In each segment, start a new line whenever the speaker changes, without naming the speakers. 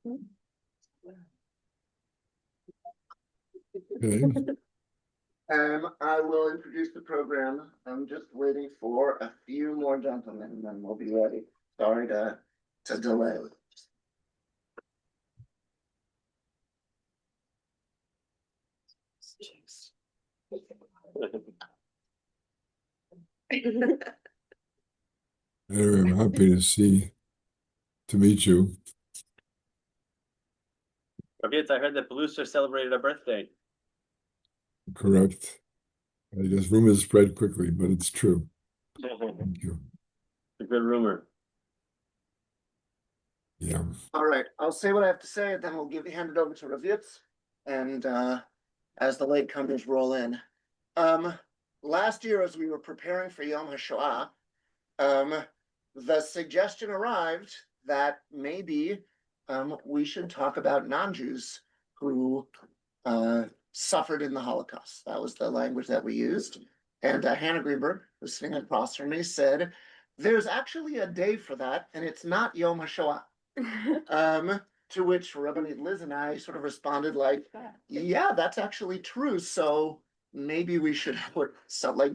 Okay.
I will introduce the program. I'm just waiting for a few more gentlemen, and then we'll be ready. Sorry to delay.
I'm happy to meet you.
Rabbi Yitz, I heard that Beluster celebrated a birthday.
Correct. I guess rumors spread quickly, but it's true. Thank you.
It's a good rumor.
Yeah.
All right, I'll say what I have to say, and then we'll hand it over to Rabbi Yitz, and as the latecomers roll in. Last year, as we were preparing for Yom HaShoah, the suggestion arrived that maybe we should talk about non-Jews who suffered in the Holocaust. That was the language that we used. And Hannah Greenberg, who's sitting across from me, said, there's actually a day for that, and it's not Yom HaShoah. To which Rabbi Liz and I sort of responded like, yeah, that's actually true. So maybe we should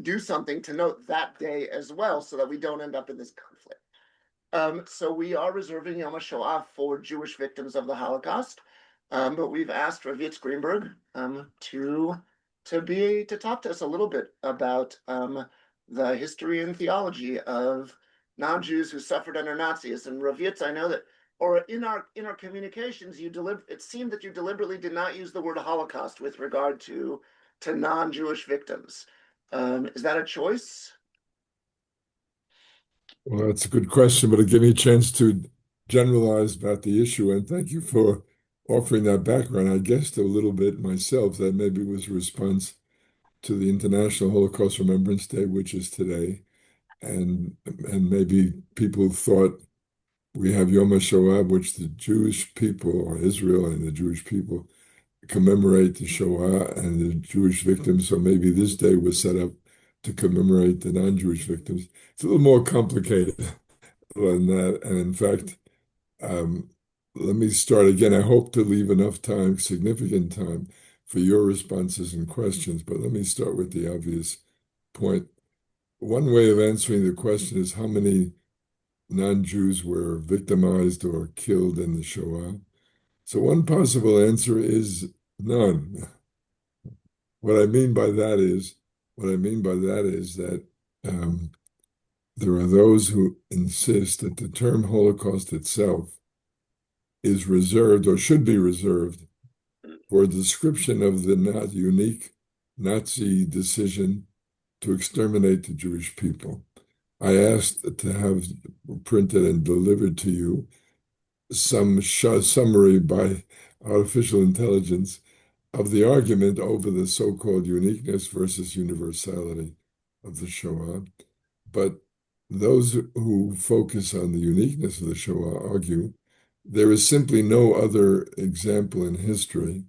do something to note that day as well, so that we don't end up in this conflict. So we are reserving Yom HaShoah for Jewish victims of the Holocaust, but we've asked Rabbi Yitz Greenberg to talk to us a little bit about the history and theology of non-Jews who suffered under Nazis. And Rabbi Yitz, I know that, or in our communications, it seemed that you deliberately did not use the word Holocaust with regard to non-Jewish victims. Is that a choice?
Well, that's a good question, but it gave me a chance to generalize about the issue. And thank you for offering that background. I guessed a little bit myself that maybe it was a response to the International Holocaust Remembrance Day, which is today. And maybe people thought we have Yom HaShoah, which the Jewish people, or Israel and the Jewish people, commemorate the Shoah and the Jewish victims. So maybe this day was set up to commemorate the non-Jewish victims. It's a little more complicated than that. And in fact, let me start again. I hope to leave enough time, significant time, for your responses and questions. But let me start with the obvious point. One way of answering the question is how many non-Jews were victimized or killed in the Shoah. So one possible answer is none. What I mean by that is that there are those who insist that the term Holocaust itself is reserved or should be reserved for a description of the unique Nazi decision to exterminate the Jewish people. I asked to have printed and delivered to you some summary by artificial intelligence of the argument over the so-called uniqueness versus universality of the Shoah. But those who focus on the uniqueness of the Shoah argue there is simply no other example in history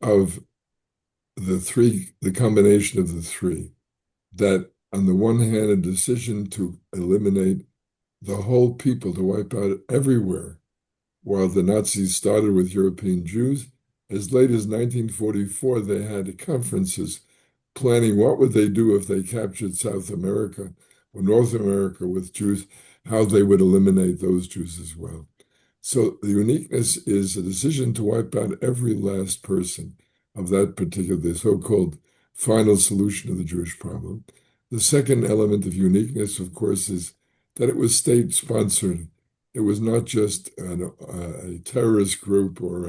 of the combination of the three, that on the one hand, a decision to eliminate the whole people, to wipe out everywhere, while the Nazis started with European Jews. As late as 1944, they had conferences planning what would they do if they captured South America or North America with Jews, how they would eliminate those Jews as well. So the uniqueness is a decision to wipe out every last person of that particular, the so-called final solution of the Jewish problem. The second element of uniqueness, of course, is that it was state-sponsored. It was not just a terrorist group or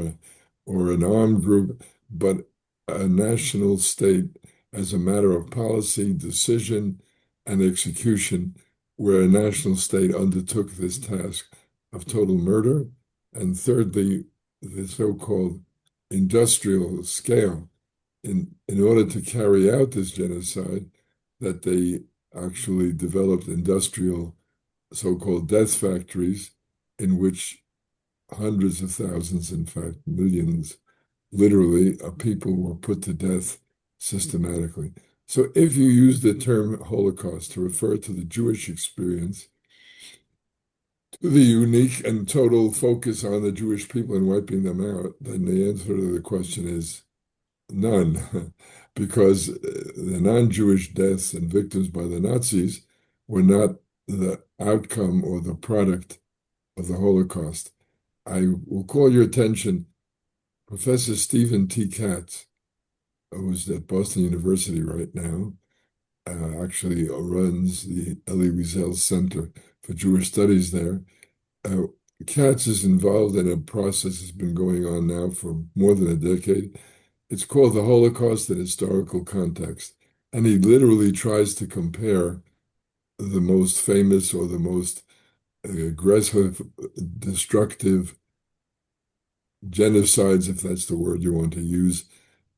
an armed group, but a national state as a matter of policy, decision, and execution, where a national state undertook this task of total murder. And thirdly, the so-called industrial scale. In order to carry out this genocide, that they actually developed industrial so-called death factories in which hundreds of thousands, in fact, millions, literally, of people were put to death systematically. So if you use the term Holocaust to refer to the Jewish experience, the unique and total focus on the Jewish people and wiping them out, then the answer to the question is none, because the non-Jewish deaths and victims by the Nazis were not the outcome or the product of the Holocaust. I will call your attention, Professor Stephen T. Katz, who's at Boston University right now, actually runs the Elie Wiesel Center for Jewish Studies there. Katz is involved in a process that's been going on now for more than a decade. It's called the Holocaust in Historical Context. And he literally tries to compare the most famous or the most aggressive, destructive genocides, if that's the word you want to use,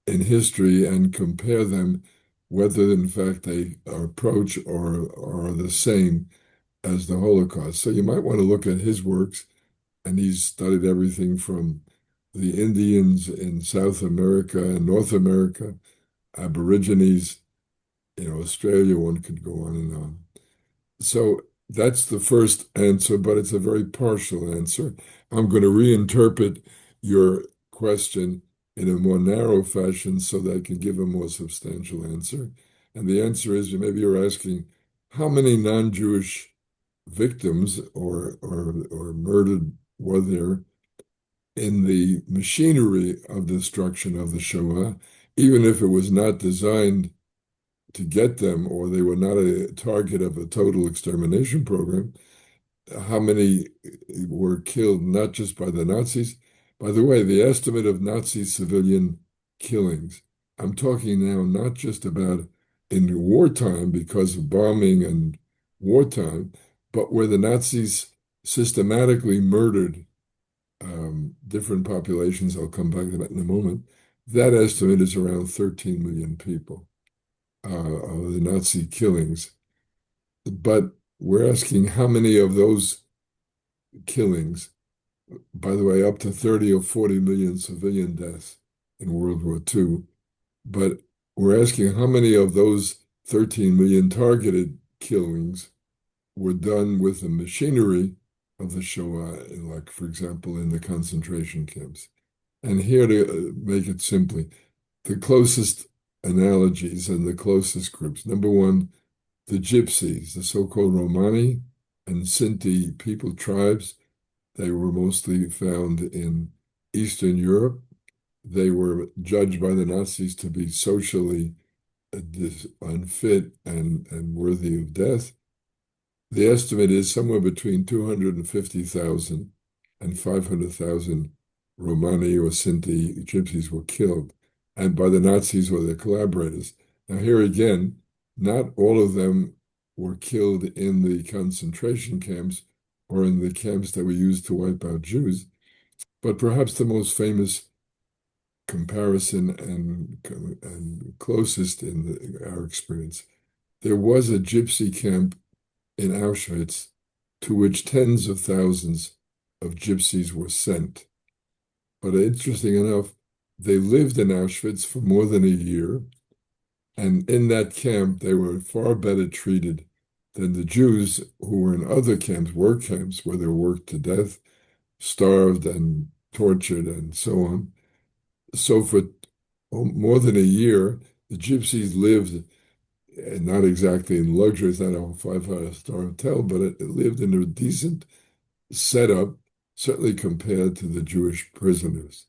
in history and compare them, whether in fact they approach or are the same as the Holocaust. So you might want to look at his works, and he's studied everything from the Indians in South America and North America, Aborigines, Australia, one could go on and on. So that's the first answer, but it's a very partial answer. I'm going to reinterpret your question in a more narrow fashion so that I can give a more substantial answer. And the answer is, maybe you're asking, how many non-Jewish victims or murdered were there in the machinery of destruction of the Shoah, even if it was not designed to get them, or they were not a target of a total extermination program? How many were killed, not just by the Nazis? By the way, the estimate of Nazi civilian killings, I'm talking now not just about in wartime because of bombing and wartime, but where the Nazis systematically murdered different populations. I'll come back to that in a moment. That estimate is around 13 million people of the Nazi killings. But we're asking how many of those killings, by the way, up to 30 or 40 million civilian deaths in World War II, but we're asking how many of those 13 million targeted killings were done with the machinery of the Shoah, like, for example, in the concentration camps. And here, to make it simply, the closest analogies and the closest groups. Number one, the Gypsies, the so-called Romani and Sinti people tribes. They were mostly found in Eastern Europe. They were judged by the Nazis to be socially unfit and worthy of death. The estimate is somewhere between 250,000 and 500,000 Romani or Sinti Gypsies were killed, and by the Nazis or their collaborators. Now, here again, not all of them were killed in the concentration camps or in the camps that were used to wipe out Jews, but perhaps the most famous comparison and closest in our experience, there was a Gypsy camp in Auschwitz to which tens of thousands of Gypsies were sent. But interesting enough, they lived in Auschwitz for more than a year, and in that camp, they were far better treated than the Jews who were in other camps, work camps, where they were worked to death, starved and tortured and so on. So for more than a year, the Gypsies lived, not exactly in luxury, it's not a 5-star hotel, but it lived in a decent setup, certainly compared to the Jewish prisoners.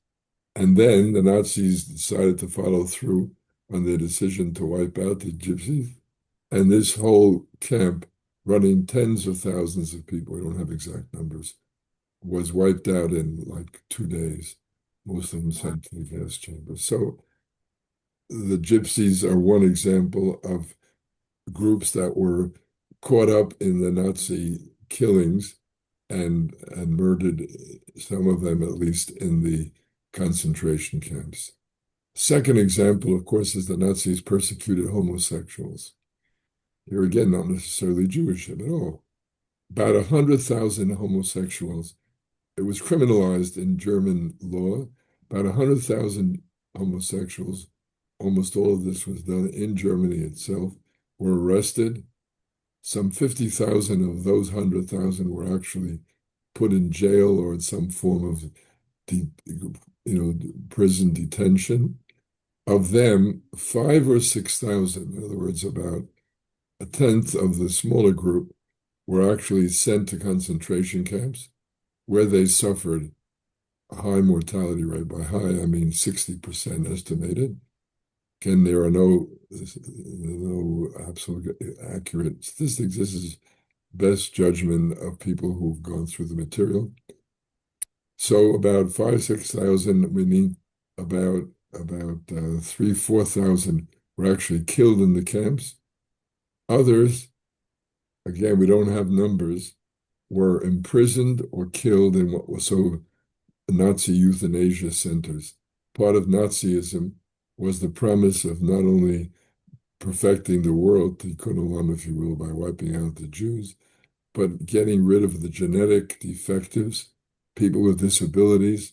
And then the Nazis decided to follow through on their decision to wipe out the Gypsies. And this whole camp, running tens of thousands of people, we don't have exact numbers, was wiped out in like 2 days. Most of them sent to the gas chamber. So the Gypsies are one example of groups that were caught up in the Nazi killings and murdered, some of them at least, in the concentration camps. Second example, of course, is the Nazis persecuted homosexuals. Here again, not necessarily Jewish at all. About 100,000 homosexuals. It was criminalized in German law. About 100,000 homosexuals, almost all of this was done in Germany itself, were arrested. Some 50,000 of those 100,000 were actually put in jail or in some form of prison detention. Of them, 5,000 or 6,000, in other words, about a tenth of the smaller group, were actually sent to concentration camps where they suffered a high mortality rate. By high, I mean 60% estimated. Again, there are no absolute accurate statistics. This is best judgment of people who've gone through the material. So about 5,000, 6,000, we need about 3,000, 4,000 were actually killed in the camps. Others, again, we don't have numbers, were imprisoned or killed in what was Nazi euthanasia centers. Part of Nazism was the promise of not only perfecting the world, tikkun olam, if you will, by wiping out the Jews, but getting rid of the genetic defectives, people with disabilities,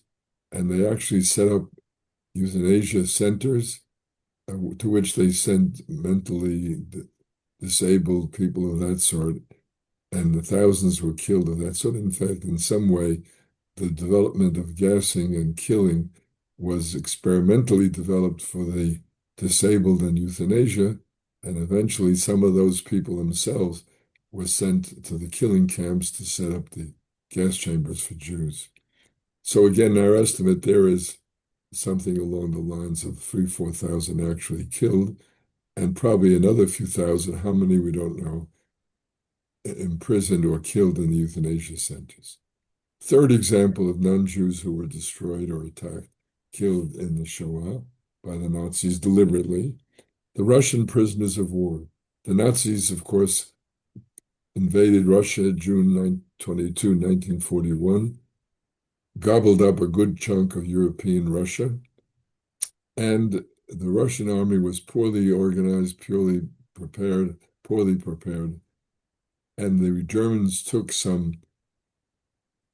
and they actually set up euthanasia centers to which they sent mentally disabled people of that sort, and the thousands were killed of that sort. In fact, in some way, the development of gassing and killing was experimentally developed for the disabled and euthanasia, and eventually some of those people themselves were sent to the killing camps to set up the gas chambers for Jews. So again, our estimate there is something along the lines of 3,000, 4,000 actually killed, and probably another few thousand, how many we don't know, imprisoned or killed in the euthanasia centers. Third example of non-Jews who were destroyed or attacked, killed in the Shoah by the Nazis deliberately, the Russian prisoners of war. The Nazis, of course, invaded Russia June 22, 1941, gobbled up a good chunk of European Russia, and the Russian army was poorly organized, poorly prepared, and the Germans took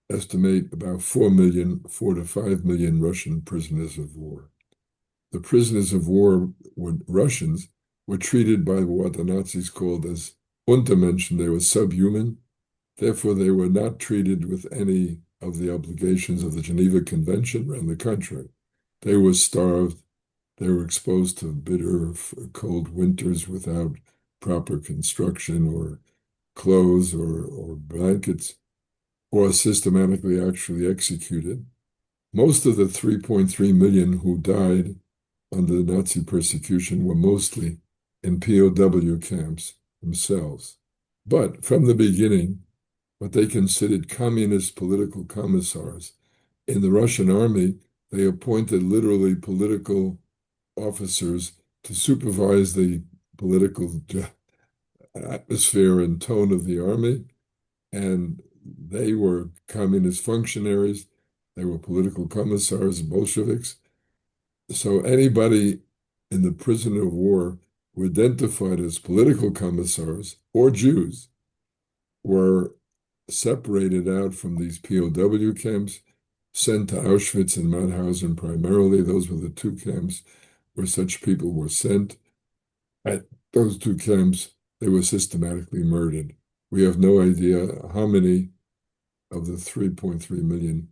estimate about 4 to 5 million Russian prisoners of war. The prisoners of war Russians were treated by what the Nazis called as Untermenschen. They were subhuman. Therefore, they were not treated with any of the obligations of the Geneva Convention. On the contrary, they were starved. They were exposed to bitter, cold winters without proper construction or clothes or blankets, or systematically actually executed. Most of the 3.3 million who died under the Nazi persecution were mostly in POW camps themselves. But from the beginning, what they considered communist political commissars in the Russian army, they appointed literally political officers to supervise the political atmosphere and tone of the army, and they were communist functionaries. They were political commissars, Bolsheviks. So anybody in the prison of war who identified as political commissars or Jews were separated out from these POW camps, sent to Auschwitz and Mauthausen primarily. Those were the two camps where such people were sent. At those two camps, they were systematically murdered. We have no idea how many of the 3.3 million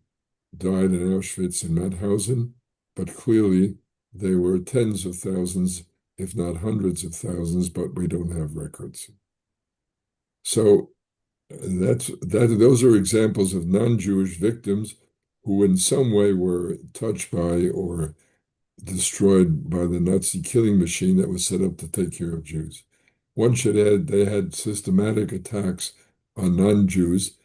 died in Auschwitz and Mauthausen, but clearly there were tens of thousands, if not hundreds of thousands, but we don't have records. So those are examples of non-Jewish victims who in some way were touched by or destroyed by the Nazi killing machine that was set up to take care of Jews. One should add they had systematic attacks on non-Jews,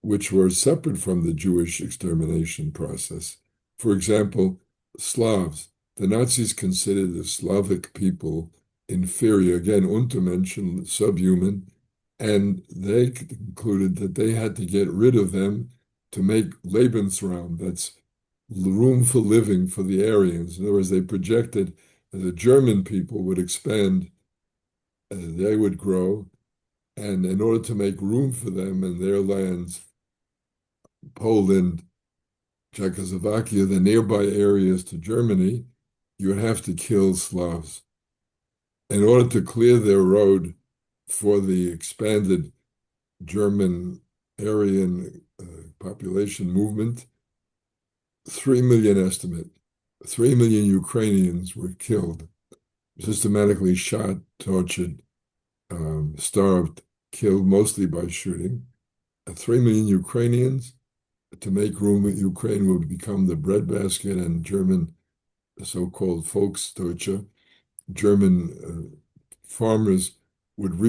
which were separate from the Jewish extermination process. For example, Slavs. The Nazis considered the Slavic people inferior, again, Untermenschen, subhuman, and they concluded that they had to get rid of them to make Lebensraum, that's room for living for the Aryans. In other words, they projected that the German people would expand, they would grow, and in order to make room for them in their lands, Poland, Czechoslovakia, the nearby areas to Germany, you would have to kill Slavs. In order to clear their road for the expanded German Aryan population movement, 3 million estimate. 3 million Ukrainians were killed, systematically shot, tortured, starved, killed mostly by shooting. 3 million Ukrainians. To make room, Ukraine would become the breadbasket, and German so-called Volksdeutsche, German farmers would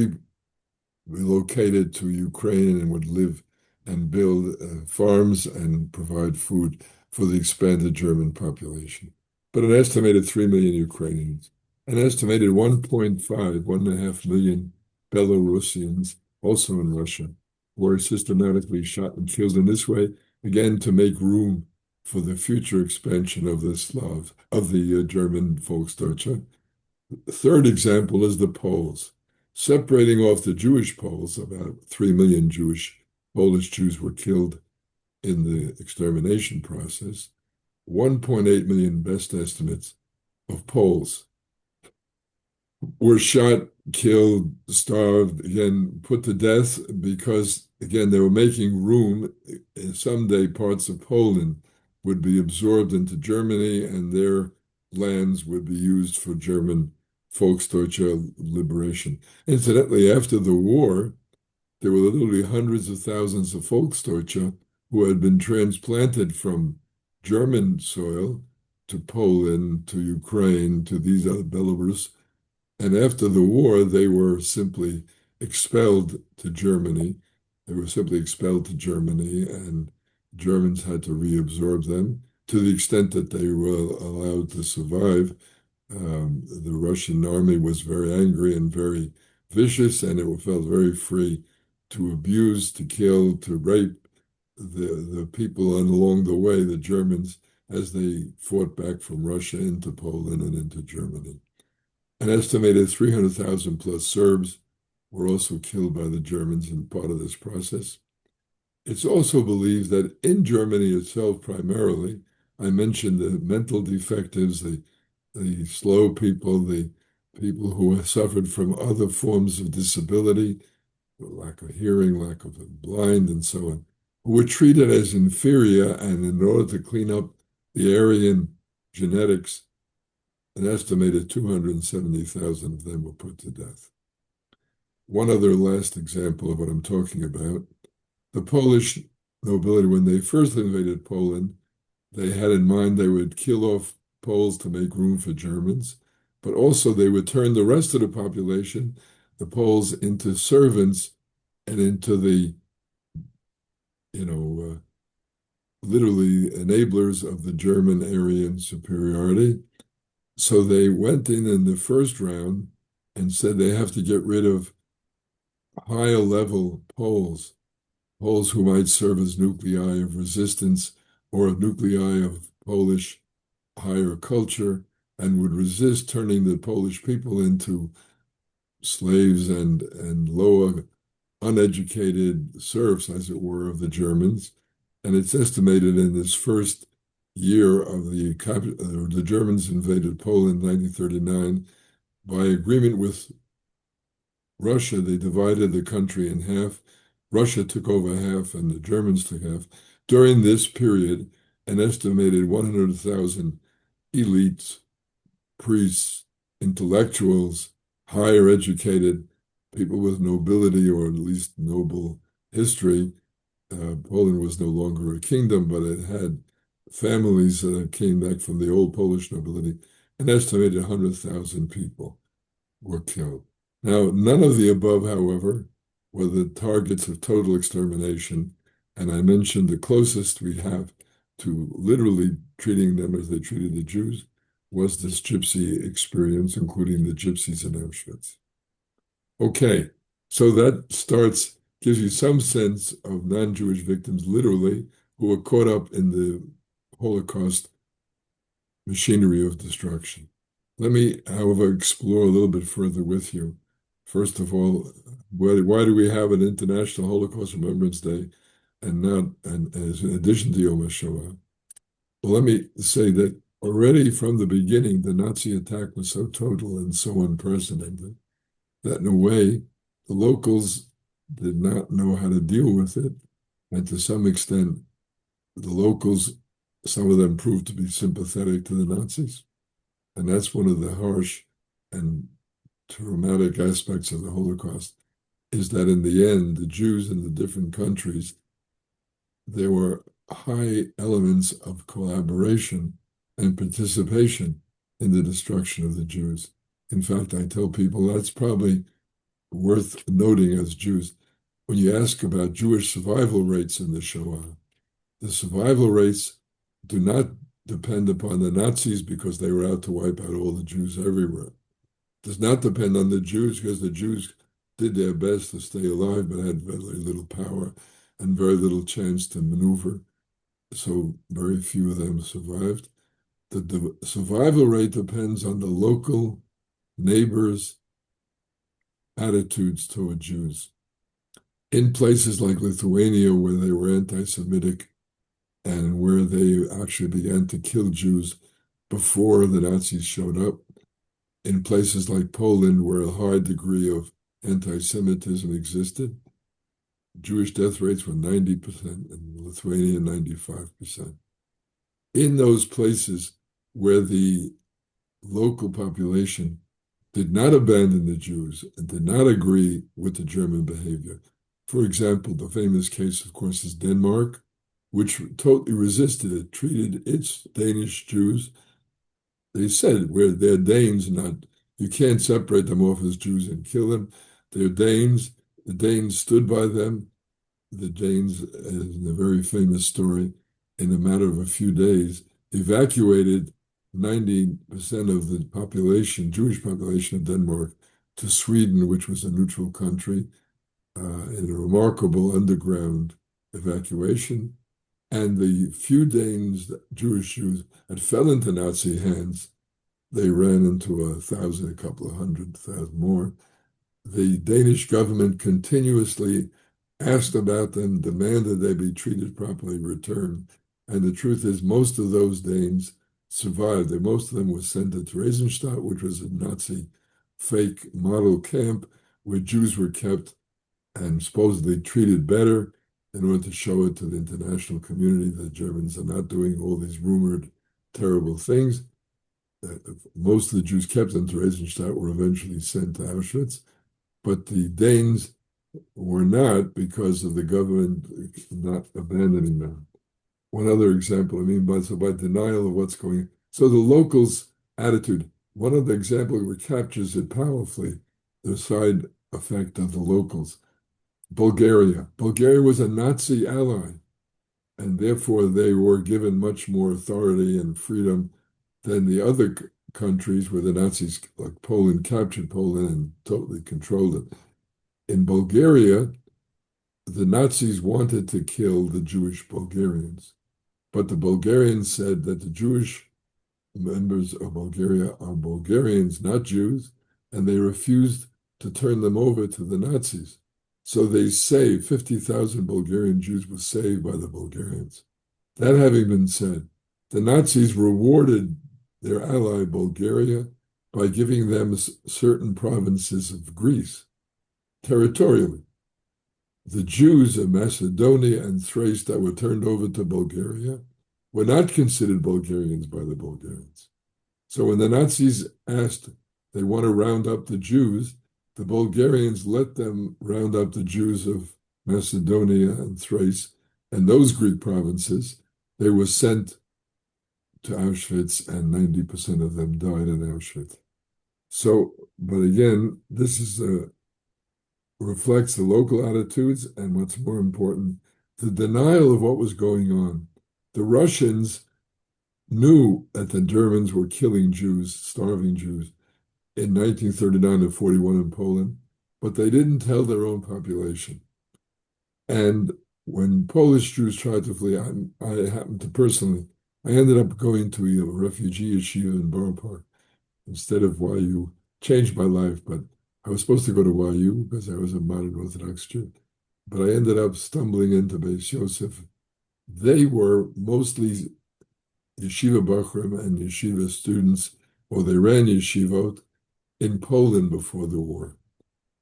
relocated to Ukraine and would live and build farms and provide food for the expanded German population. But an estimated 3 million Ukrainians, an estimated 1.5 million Belarusians, also in Russia, were systematically shot and killed in this way, again, to make room for the future expansion of the German Volksdeutsche. The third example is the Poles. Separating off the Jewish Poles, about 3 million Polish Jews were killed in the extermination process. 1.8 million, best estimates, of Poles were shot, killed, starved, again, put to death because, again, they were making room. Someday parts of Poland would be absorbed into Germany and their lands would be used for German Volksdeutsche liberation. Incidentally, after the war, there were literally hundreds of thousands of Volksdeutsche who had been transplanted from German soil to Poland, to Ukraine, to these other Belarus. And after the war, they were simply expelled to Germany. They were simply expelled to Germany, and Germans had to reabsorb them to the extent that they were allowed to survive. The Russian army was very angry and very vicious, and it felt very free to abuse, to kill, to rape the people along the way, the Germans, as they fought back from Russia into Poland and into Germany. An estimated 300,000 plus Serbs were also killed by the Germans in part of this process. It's also believed that in Germany itself, primarily, I mentioned the mental defectives, the slow people, the people who suffered from other forms of disability, lack of hearing, lack of blind, and so on, who were treated as inferior, and in order to clean up the Aryan genetics, an estimated 270,000 of them were put to death. One other last example of what I'm talking about, the Polish nobility, when they first invaded Poland, they had in mind they would kill off Poles to make room for Germans, but also they would turn the rest of the population, the Poles, into servants and into the, literally enablers of the German Aryan superiority. So they went in the first round and said they have to get rid of higher level Poles who might serve as nuclei of resistance or nuclei of Polish higher culture and would resist turning the Polish people into slaves and lower uneducated serfs, as it were, of the Germans. And it's estimated in this first year of the Germans invaded Poland in 1939, by agreement with Russia, they divided the country in half. Russia took over half and the Germans took half. During this period, an estimated 100,000 elites, priests, intellectuals, higher educated people with nobility or at least noble history. Poland was no longer a kingdom, but it had families that came back from the old Polish nobility. An estimated 100,000 people were killed. Now, none of the above, however, were the targets of total extermination. And I mentioned the closest we have to literally treating them as they treated the Jews was this gypsy experience, including the gypsies in Auschwitz. Okay, so that gives you some sense of non-Jewish victims, literally, who were caught up in the Holocaust machinery of destruction. Let me, however, explore a little bit further with you. First of all, why do we have an International Holocaust Remembrance Day and as in addition to Yom HaShoah? Well, let me say that already from the beginning, the Nazi attack was so total and so unprecedented that in a way, the locals did not know how to deal with it. And to some extent, the locals, some of them proved to be sympathetic to the Nazis. And that's one of the harsh and traumatic aspects of the Holocaust, is that in the end, the Jews in the different countries, there were high elements of collaboration and participation in the destruction of the Jews. In fact, I tell people that's probably worth noting as Jews. When you ask about Jewish survival rates in the Shoah, the survival rates do not depend upon the Nazis because they were out to wipe out all the Jews everywhere. It does not depend on the Jews because the Jews did their best to stay alive but had very little power and very little chance to maneuver. So very few of them survived. The survival rate depends on the local neighbors' attitudes toward Jews. In places like Lithuania, where they were anti-Semitic and where they actually began to kill Jews before the Nazis showed up, in places like Poland, where a high degree of anti-Semitism existed, Jewish death rates were 90%, and Lithuania 95%. In those places where the local population did not abandon the Jews and did not agree with the German behavior. For example, the famous case, of course, is Denmark, which totally resisted it, treated its Danish Jews. They said, they're Danes, you can't separate them off as Jews and kill them. They're Danes. The Danes stood by them. The Danes, in a very famous story, in a matter of a few days, evacuated 90% of the population, Jewish population of Denmark, to Sweden, which was a neutral country, in a remarkable underground evacuation. And the few Danes, Jewish Jews, that fell into Nazi hands, they ran into 1,000, a couple of 100,000 more. The Danish government continuously asked about them, demanded they be treated properly, returned. And the truth is, most of those Danes survived. Most of them were sent to Theresienstadt, which was a Nazi fake model camp where Jews were kept and supposedly treated better in order to show it to the international community that Germans are not doing all these rumored terrible things. Most of the Jews kept in Theresienstadt were eventually sent to Auschwitz, but the Danes were not, because of the government not abandoning them. One other example, by denial of what's going on. So the locals' attitude, one of the examples where captures it powerfully, the side effect of the locals. Bulgaria. Bulgaria was a Nazi ally, and therefore they were given much more authority and freedom than the other countries where the Nazis, like Poland, captured Poland and totally controlled it. In Bulgaria, the Nazis wanted to kill the Jewish Bulgarians, but the Bulgarians said that the Jewish members of Bulgaria are Bulgarians, not Jews, and they refused to turn them over to the Nazis. So they saved 50,000 Bulgarian Jews were saved by the Bulgarians. That having been said, the Nazis rewarded their ally Bulgaria by giving them certain provinces of Greece territorially. The Jews of Macedonia and Thrace that were turned over to Bulgaria were not considered Bulgarians by the Bulgarians. So when the Nazis asked, they want to round up the Jews, the Bulgarians let them round up the Jews of Macedonia and Thrace and those Greek provinces. They were sent to Auschwitz, and 90% of them died in Auschwitz. So, but again, this reflects the local attitudes, and what's more important, the denial of what was going on. The Russians knew that the Germans were killing Jews, starving Jews, in 1939 and 41 in Poland, but they didn't tell their own population. And when Polish Jews tried to flee, I happened to personally, I ended up going to a refugee yeshiva in Borough Park instead of YU. Changed my life, but I was supposed to go to YU because I was a modern Orthodox Jew. But I ended up stumbling into Beis Yosef. They were mostly yeshiva bachrim and yeshiva students, or they ran yeshivot in Poland before the war.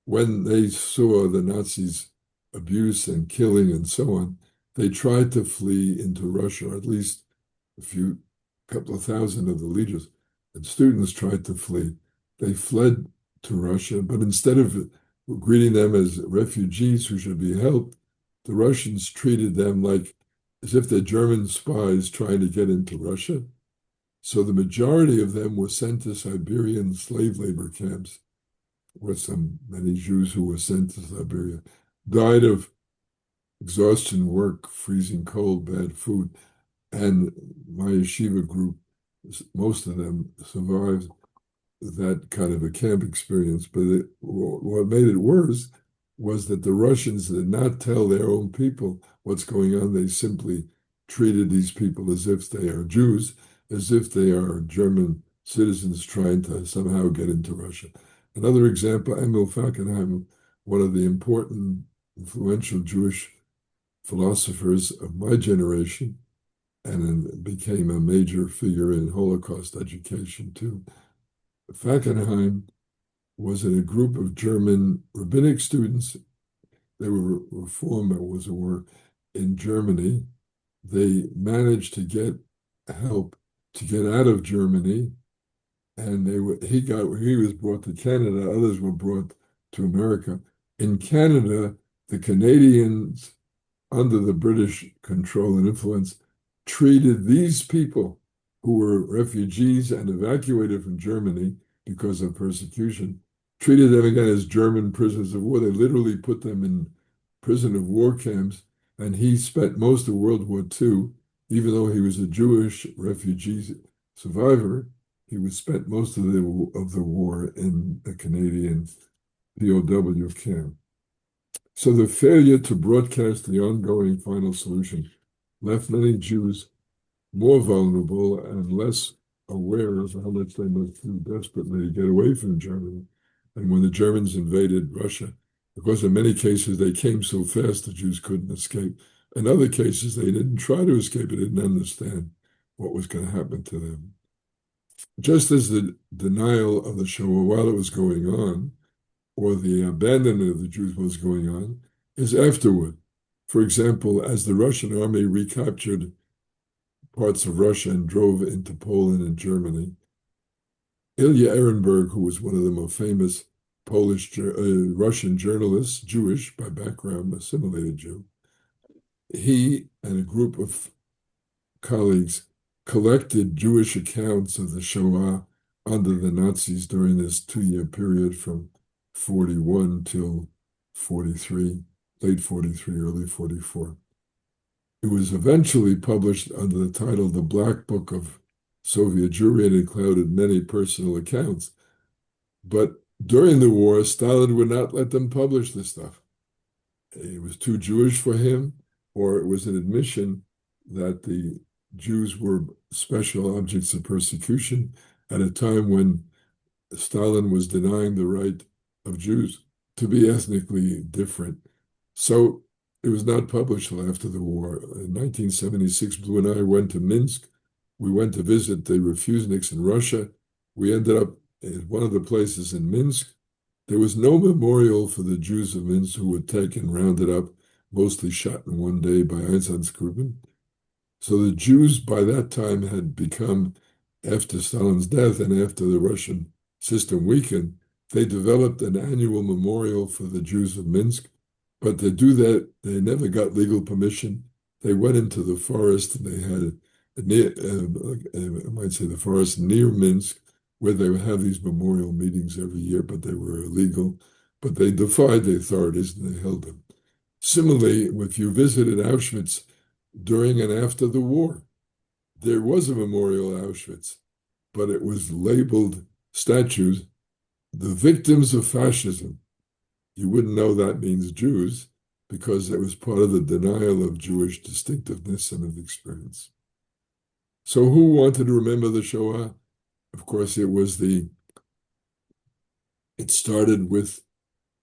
When they saw the Nazis' abuse and killing and so on, they tried to flee into Russia, or at least couple of thousand of the leaders and students tried to flee. They fled to Russia, but instead of greeting them as refugees who should be helped, the Russians treated them like as if they're German spies trying to get into Russia. So the majority of them were sent to Siberian slave labor camps, where many Jews who were sent to Siberia died of exhaustion, work, freezing cold, bad food. And my yeshiva group, most of them survived that kind of a camp experience. But what made it worse was that the Russians did not tell their own people what's going on. They simply treated these people as if they are Jews, as if they are German citizens trying to somehow get into Russia. Another example, Emil Fackenheim, one of the important, influential Jewish philosophers of my generation, and became a major figure in Holocaust education too. Fackenheim was in a group of German rabbinic students. They were reform, as it were, in Germany. They managed to get help to get out of Germany, and he was brought to Canada. Others were brought to America. In Canada, the Canadians, under the British control and influence, treated these people who were refugees and evacuated from Germany because of persecution, treated them again as German prisoners of war. They literally put them in prison of war camps, and he spent most of World War II, even though he was a Jewish refugee survivor, he was spent most of the war in a Canadian POW camp. So the failure to broadcast the ongoing final solution left many Jews more vulnerable and less aware of how much they must do desperately to get away from Germany. And when the Germans invaded Russia, because in many cases they came so fast the Jews couldn't escape. In other cases, they didn't try to escape, they didn't understand what was going to happen to them. Just as the denial of the Shoah while it was going on, or the abandonment of the Jews was going on, is afterward. For example, as the Russian army recaptured parts of Russia and drove into Poland and Germany, Ilya Ehrenberg, who was one of the most famous Russian journalists, Jewish by background, assimilated Jew, he and a group of colleagues collected Jewish accounts of the Shoah under the Nazis during this 2-year period from 41 till 43, late 43, early 44. It was eventually published under the title The Black Book of Soviet Jewry and included many personal accounts. But during the war, Stalin would not let them publish this stuff. It was too Jewish for him, or it was an admission that the Jews were special objects of persecution at a time when Stalin was denying the right of Jews to be ethnically different. So it was not published till after the war. In 1976, Blue and I went to Minsk. We went to visit the refuseniks in Russia. We ended up at one of the places in Minsk. There was no memorial for the Jews of Minsk who were taken, rounded up, mostly shot in one day by Einsatzgruppen. So the Jews by that time had become, after Stalin's death and after the Russian system weakened, they developed an annual memorial for the Jews of Minsk. But to do that, they never got legal permission. They went into the forest, and they had I might say the forest near Minsk, where they would have these memorial meetings every year, but they were illegal. But they defied the authorities and they held them. Similarly, if you visited Auschwitz during and after the war, there was a memorial at Auschwitz, but it was labeled statues, the victims of fascism. You wouldn't know that means Jews because it was part of the denial of Jewish distinctiveness and of experience. So who wanted to remember the Shoah? Of course, it started with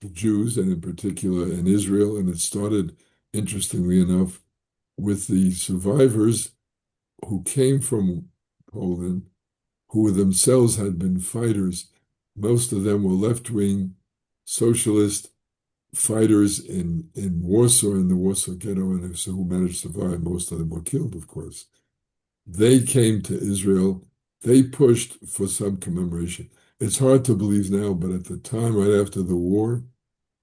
the Jews, and in particular in Israel, and it started, interestingly enough, with the survivors who came from Poland, who themselves had been fighters. Most of them were left-wing, socialist, fighters in Warsaw, in the Warsaw Ghetto, and so who managed to survive. Most of them were killed, of course. They came to Israel. They pushed for some commemoration. It's hard to believe now, but at the time, right after the war,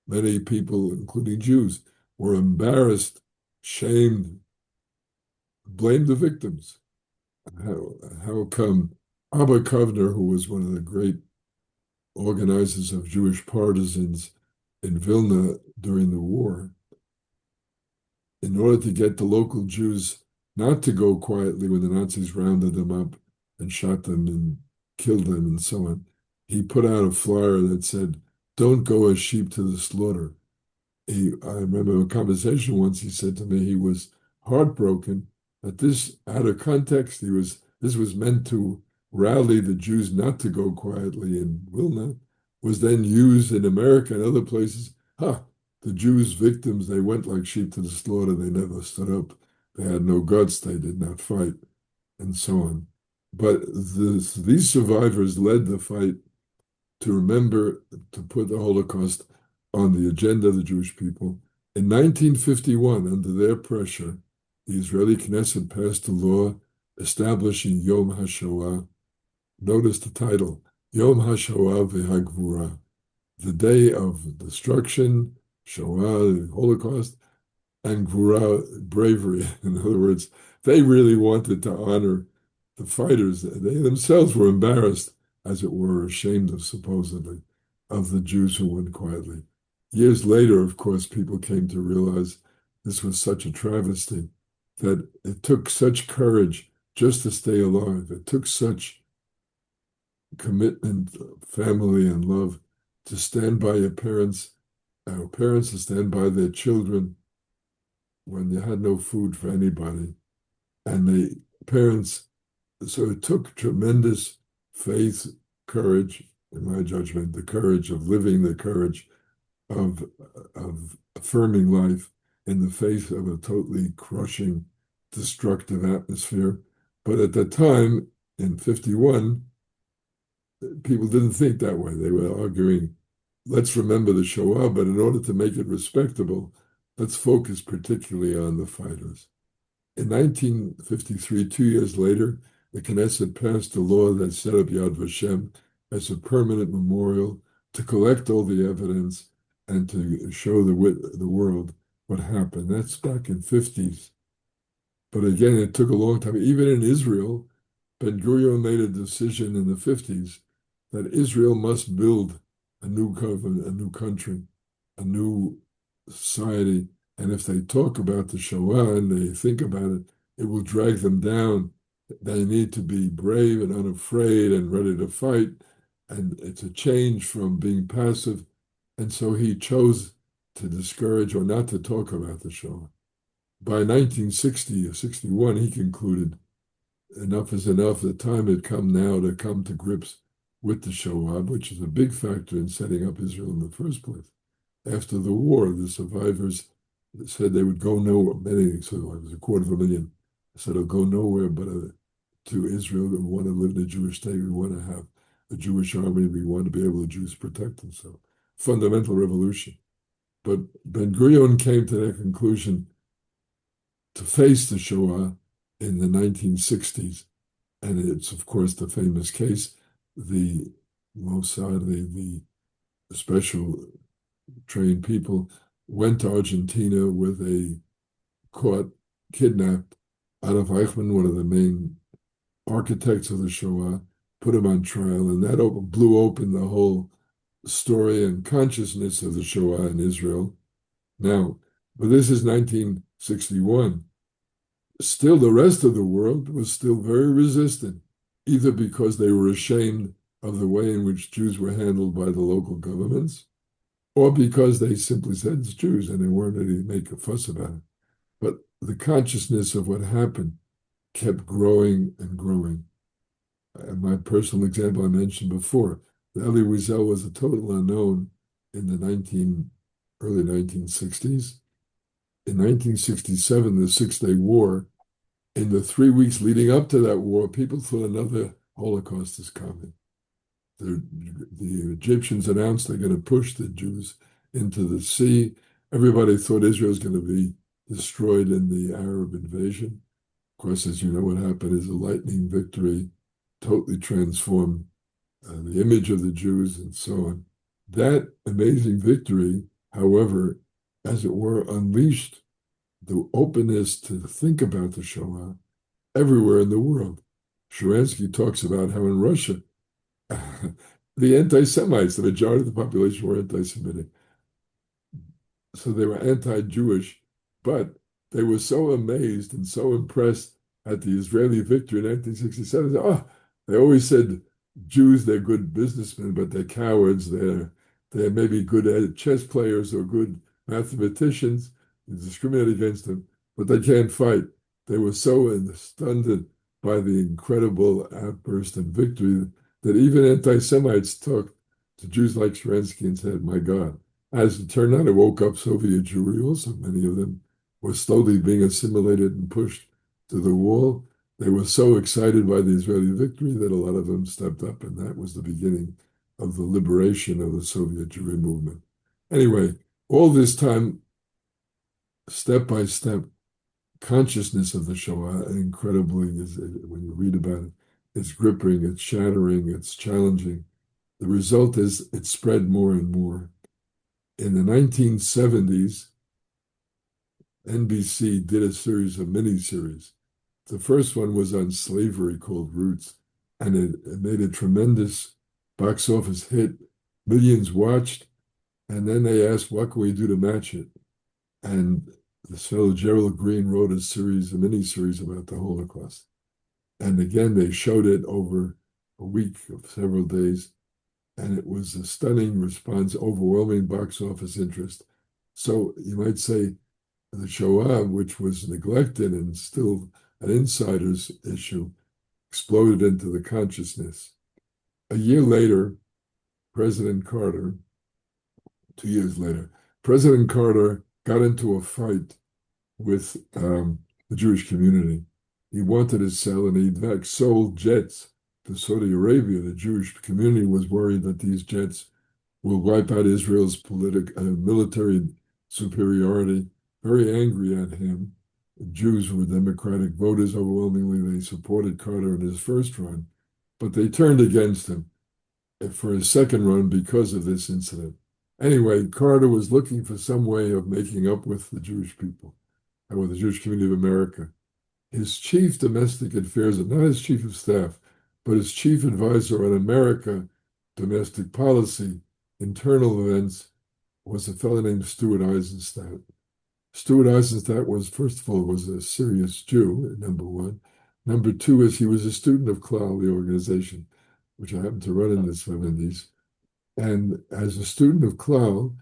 many people, including Jews, were embarrassed, shamed, blamed the victims. How come Abba Kovner, who was one of the great organizers of Jewish partisans in Vilna during the war, in order to get the local Jews not to go quietly when the Nazis rounded them up and shot them and killed them and so on, he put out a flyer that said, "Don't go as sheep to the slaughter." I remember a conversation once, he said to me he was heartbroken that this, out of context, this was meant to rally the Jews not to go quietly in Vilna, was then used in America and other places. The Jews victims, they went like sheep to the slaughter. They never stood up. They had no guts. They did not fight, and so on. But these survivors led the fight to remember, to put the Holocaust on the agenda of the Jewish people. In 1951, under their pressure, the Israeli Knesset passed a law establishing Yom HaShoah. Notice the title, Yom HaShoah v'Hagvura, the day of destruction, Shoah, the Holocaust, and Gvura, bravery. In other words, they really wanted to honor the fighters. They themselves were embarrassed, as it were, ashamed of, supposedly, of the Jews who went quietly. Years later, of course, people came to realize this was such a travesty, that it took such courage just to stay alive. It took such commitment, family, and love to stand by your parents, our parents to stand by their children when you had no food for anybody. And the parents, so it took tremendous faith, courage, in my judgment, the courage of living, the courage of affirming life in the face of a totally crushing, destructive atmosphere. But at that time, in 51, people didn't think that way. They were arguing, let's remember the Shoah, but in order to make it respectable, let's focus particularly on the fighters. In 1953, 2 years later, the Knesset passed a law that set up Yad Vashem as a permanent memorial to collect all the evidence and to show the world what happened. That's back in 50s. But again, it took a long time. Even in Israel, Ben-Gurion made a decision in the 50s that Israel must build a new government, a new country, a new society. And if they talk about the Shoah and they think about it, it will drag them down. They need to be brave and unafraid and ready to fight. And it's a change from being passive. And so he chose to discourage or not to talk about the Shoah. By 1960 or 61, he concluded enough is enough. The time had come now to come to grips with the Shoah, which is a big factor in setting up Israel in the first place. After the war, the survivors said they would go nowhere. Many, so it was 250,000, said they'll go nowhere but to Israel. We want to live in a Jewish state. We want to have a Jewish army. We want to be able to Jews protect themselves. Fundamental revolution. But Ben-Gurion came to that conclusion to face the Shoah in the 1960s. And it's, of course, the famous case, the Mossad, the special trained people went to Argentina with a kidnapped Adolf Eichmann, one of the main architects of the Shoah, put him on trial, and that blew open the whole story and consciousness of the Shoah in Israel. Now, but this is 1961. Still, the rest of the world was still very resistant, either because they were ashamed of the way in which Jews were handled by the local governments, or because they simply said it's Jews and they weren't ready to make a fuss about it. But the consciousness of what happened kept growing and growing. And my personal example I mentioned before, Elie Wiesel was a total unknown in the early 1960s. In 1967, the Six-Day War, in the 3 weeks leading up to that war, people thought another Holocaust is coming. The Egyptians announced they're going to push the Jews into the sea. Everybody thought Israel was going to be destroyed in the Arab invasion. Of course, as you know, what happened is a lightning victory totally transformed the image of the Jews and so on. That amazing victory, however, as it were, unleashed the openness to think about the Shoah everywhere in the world. Sharansky talks about how in Russia, the anti-Semites, the majority of the population were anti-Semitic. So they were anti-Jewish, but they were so amazed and so impressed at the Israeli victory in 1967. They always said Jews, they're good businessmen, but they're cowards. They're maybe good chess players or good mathematicians. You discriminate against them, but they can't fight. They were so stunned by the incredible outburst and victory that even anti-Semites talked to Jews like Sharansky and said, my God. As it turned out, it woke up Soviet Jewry also. Many of them were slowly being assimilated and pushed to the wall. They were so excited by the Israeli victory that a lot of them stepped up, and that was the beginning of the liberation of the Soviet Jewry movement. Anyway, all this time, step by step, consciousness of the Shoah, incredibly, when you read about it, it's gripping, it's shattering, it's challenging. The result is it spread more and more. In the 1970s, NBC did a series of miniseries. The first one was on slavery called Roots, and it made a tremendous box office hit. Millions watched, and then they asked, what can we do to match it? And this fellow Gerald Green wrote a miniseries about the Holocaust. And again, they showed it over a week of several days, and it was a stunning response, overwhelming box office interest. So you might say the Shoah, which was neglected and still an insider's issue, exploded into the consciousness. A year later, President Carter, 2 years later, President Carter got into a fight with the Jewish community. He wanted to sell, and he in fact sold jets to Saudi Arabia. The Jewish community was worried that these jets will wipe out Israel's military superiority, very angry at him. The Jews were Democratic voters overwhelmingly. They supported Carter in his first run, but they turned against him for his second run because of this incident. Anyway, Carter was looking for some way of making up with the Jewish people, and with the Jewish community of America. His chief domestic affairs, not his chief of staff, but his chief advisor on America, domestic policy, internal events, was a fellow named Stuart Eisenstadt. Stuart Eisenstadt was, first of all, was a serious Jew, number one. Number two is he was a student of Klal, the organization, which I happened to run in the 70s. And as a student of Klal,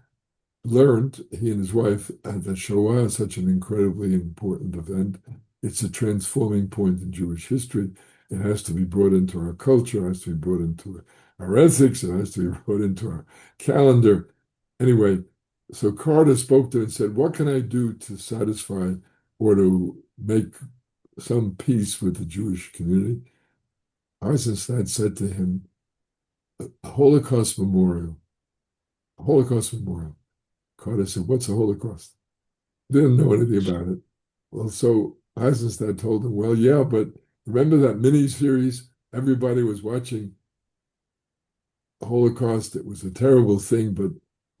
learned, he and his wife, that Shoah is such an incredibly important event. It's a transforming point in Jewish history. It has to be brought into our culture, it has to be brought into our ethics, it has to be brought into our calendar. Anyway, so Carter spoke to him and said, what can I do to satisfy or to make some peace with the Jewish community? Eisenstadt said to him, a Holocaust memorial. A Holocaust memorial. Carter said, what's a Holocaust? Didn't know anything about it. Well, so Eisenstadt told him, well, yeah, but remember that mini-series everybody was watching? Holocaust, it was a terrible thing, but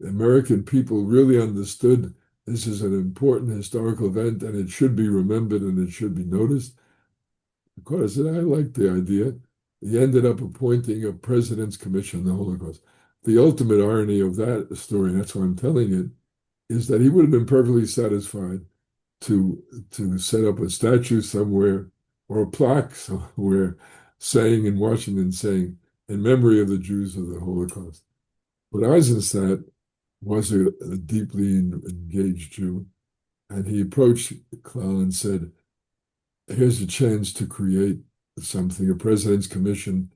the American people really understood this is an important historical event and it should be remembered and it should be noticed. Carter said, I like the idea. He ended up appointing a President's Commission on the Holocaust. The ultimate irony of that story, and that's why I'm telling it, is that he would have been perfectly satisfied to set up a statue somewhere or a plaque somewhere saying in Washington, saying, in memory of the Jews of the Holocaust. But Eisenstadt was a deeply engaged Jew, and he approached Klal and said, here's a chance to create something, a President's Commission.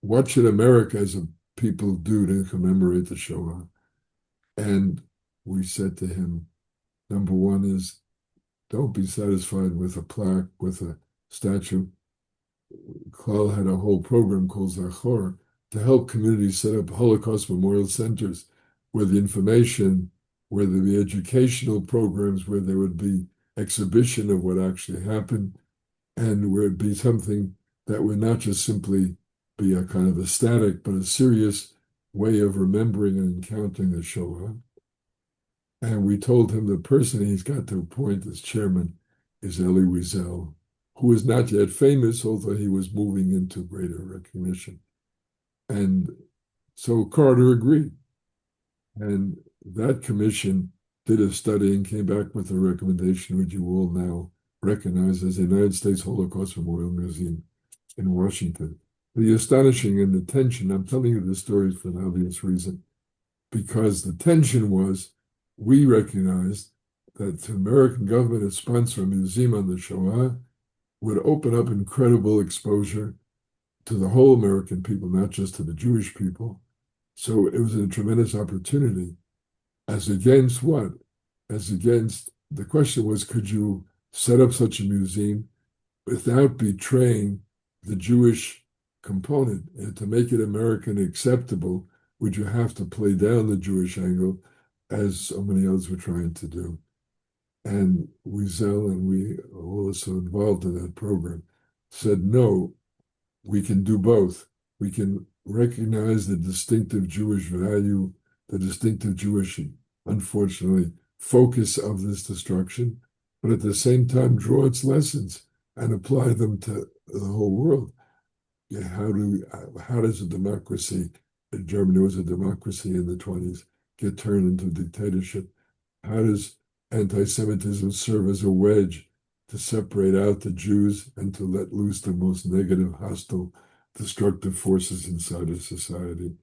What should America as a people do to commemorate the Shoah? And we said to him, number one is, don't be satisfied with a plaque, with a statue. Klal had a whole program called Zachor to help communities set up Holocaust memorial centers. where the information, where there be educational programs, where there would be exhibition of what actually happened, and where it'd be something that would not just simply be a kind of a static, but a serious way of remembering and encountering the Shoah. And we told him the person he's got to appoint as chairman is Elie Wiesel, who is not yet famous, although he was moving into greater recognition. And so Carter agreed. And that commission did a study and came back with a recommendation, which you all now recognize as the United States Holocaust Memorial Museum in Washington. The astonishing and the tension, I'm telling you the stories for an obvious reason, because the tension was we recognized that the American government had sponsored a museum on the Shoah would open up incredible exposure to the whole American people, not just to the Jewish people. So it was a tremendous opportunity. As against what? As against, the question was, could you set up such a museum without betraying the Jewish component? And to make it American acceptable, would you have to play down the Jewish angle, as so many others were trying to do? And Wiesel, and we are also involved in that program, said, no, we can do both. We can recognize the distinctive Jewish value, the distinctive Jewish, unfortunately, focus of this destruction, but at the same time draw its lessons and apply them to the whole world. Yeah, how does a democracy, Germany was a democracy in the 20s, get turned into dictatorship? How does anti-Semitism serve as a wedge to separate out the Jews and to let loose the most negative, hostile, destructive forces inside a society,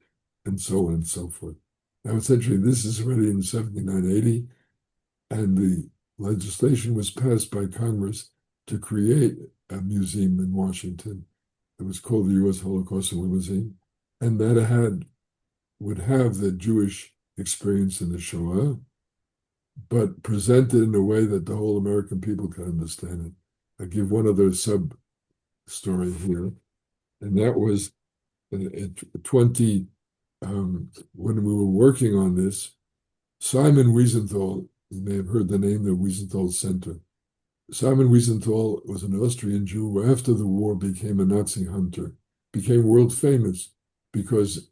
and so on and so forth? Now, essentially, this is already in 7980, and the legislation was passed by Congress to create a museum in Washington. It was called the U.S. Holocaust Museum, and that would have the Jewish experience in the Shoah, but presented in a way that the whole American people can understand it. I give one other sub-story here, and that was at 20, when we were working on this, Simon Wiesenthal, you may have heard the name, the Wiesenthal Center. Simon Wiesenthal was an Austrian Jew who, after the war, became a Nazi hunter, became world famous because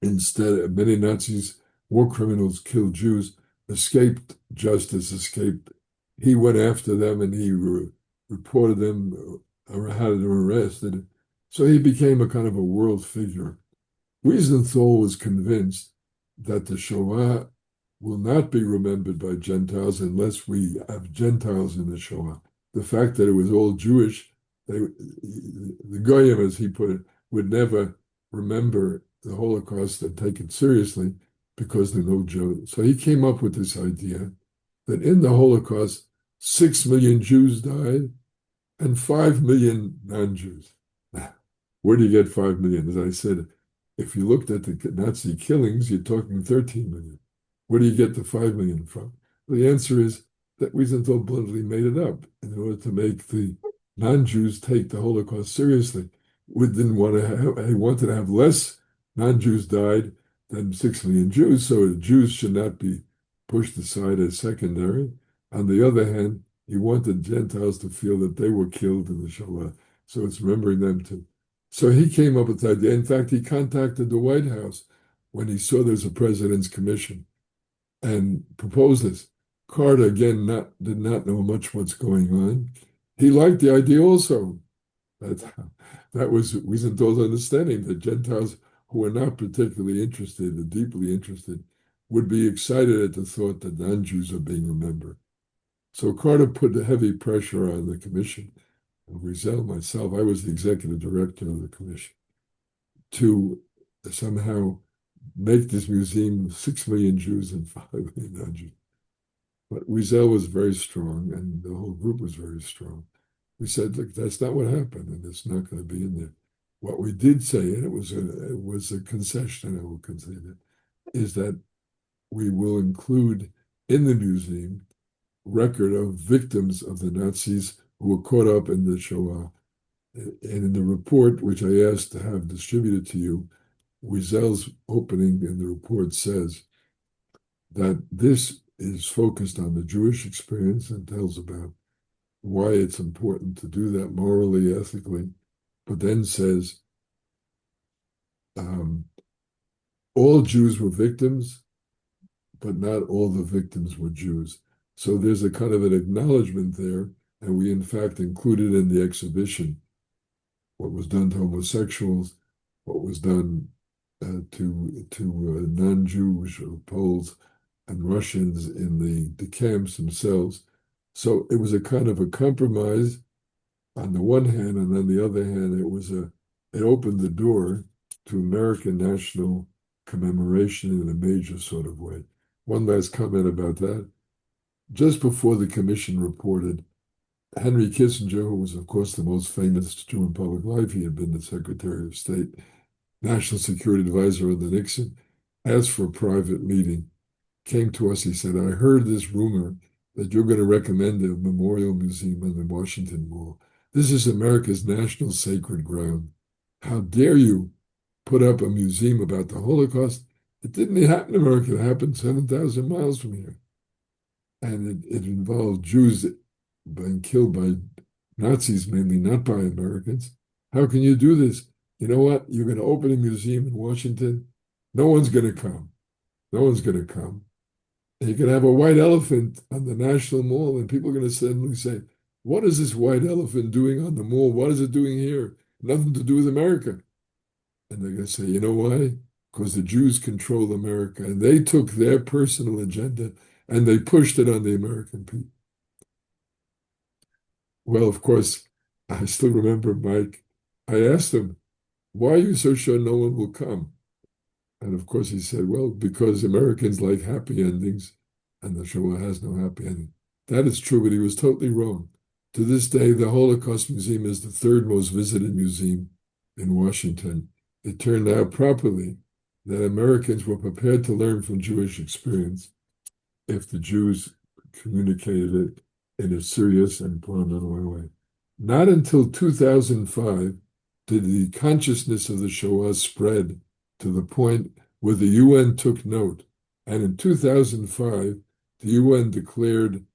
instead, many Nazis, war criminals, killed Jews, escaped justice, escaped. He went after them and he reported them or had them arrested. So he became a kind of a world figure. Wiesenthal was convinced that the Shoah will not be remembered by Gentiles unless we have Gentiles in the Shoah. The fact that it was all Jewish, the Goyim, as he put it, would never remember the Holocaust and take it seriously because they're no Jews. So he came up with this idea that in the Holocaust, 6 million Jews died and 5 million non-Jews. Where do you get 5 million? As I said, if you looked at the Nazi killings, you're talking 13 million. Where do you get the 5 million from? Well, the answer is that Wiesenthal bluntly made it up in order to make the non-Jews take the Holocaust seriously. We didn't want to have, he wanted to have less non-Jews died than 6 million Jews, so the Jews should not be pushed aside as secondary. On the other hand, he wanted Gentiles to feel that they were killed in the Shoah, so it's remembering them too. So he came up with the idea. In fact, he contacted the White House when he saw there's a president's commission and proposed this. Carter, again, did not know much what's going on. He liked the idea also. That was Wiesenthal's understanding that Gentiles who were not particularly interested or deeply interested would be excited at the thought that non-Jews are being remembered. So Carter put the heavy pressure on the commission. Wiesel, myself, I was the executive director of the commission, to somehow make this museum 6 million Jews and 5 million non-Jews. But Wiesel was very strong, and the whole group was very strong. We said, look, that's not what happened, and it's not going to be in there. What we did say, and it was a concession, I will concede it, is that we will include in the museum record of victims of the Nazis who were caught up in the Shoah. And in the report, which I asked to have distributed to you, Wiesel's opening in the report says that this is focused on the Jewish experience and tells about why it's important to do that morally, ethically, but then says all Jews were victims, but not all the victims were Jews. So there's a kind of an acknowledgement there, and we in fact included in the exhibition what was done to homosexuals, what was done to non-Jews or Poles and Russians in the camps themselves. So it was a kind of a compromise on the one hand, and on the other hand, it opened the door to American national commemoration in a major sort of way. One last comment about that. Just before the commission reported, Henry Kissinger, who was, of course, the most famous Jew in public life, he had been the Secretary of State, National Security Advisor under Nixon, asked for a private meeting, came to us, he said, I heard this rumor that you're going to recommend a memorial museum on the Washington Mall. This is America's national sacred ground. How dare you put up a museum about the Holocaust? It didn't happen in America. It happened 7,000 miles from here. And it involved Jews being killed by Nazis, mainly, not by Americans. How can you do this? You know what? You're going to open a museum in Washington. No one's going to come. No one's going to come. And you can have a white elephant on the National Mall, and people are going to suddenly say, what is this white elephant doing on the mall? What is it doing here? Nothing to do with America. And they're going to say, you know why? Because the Jews control America, and they took their personal agenda and they pushed it on the American people. Well, of course, I still remember Mike. I asked him, why are you so sure no one will come? And of course, he said, well, because Americans like happy endings, and the Shoah has no happy ending. That is true, but he was totally wrong. To this day, the Holocaust Museum is the third most visited museum in Washington. It turned out properly that Americans were prepared to learn from Jewish experience if the Jews communicated it in a serious and prominent way. Not until 2005 did the consciousness of the Shoah spread to the point where the UN took note. And in 2005, the UN declared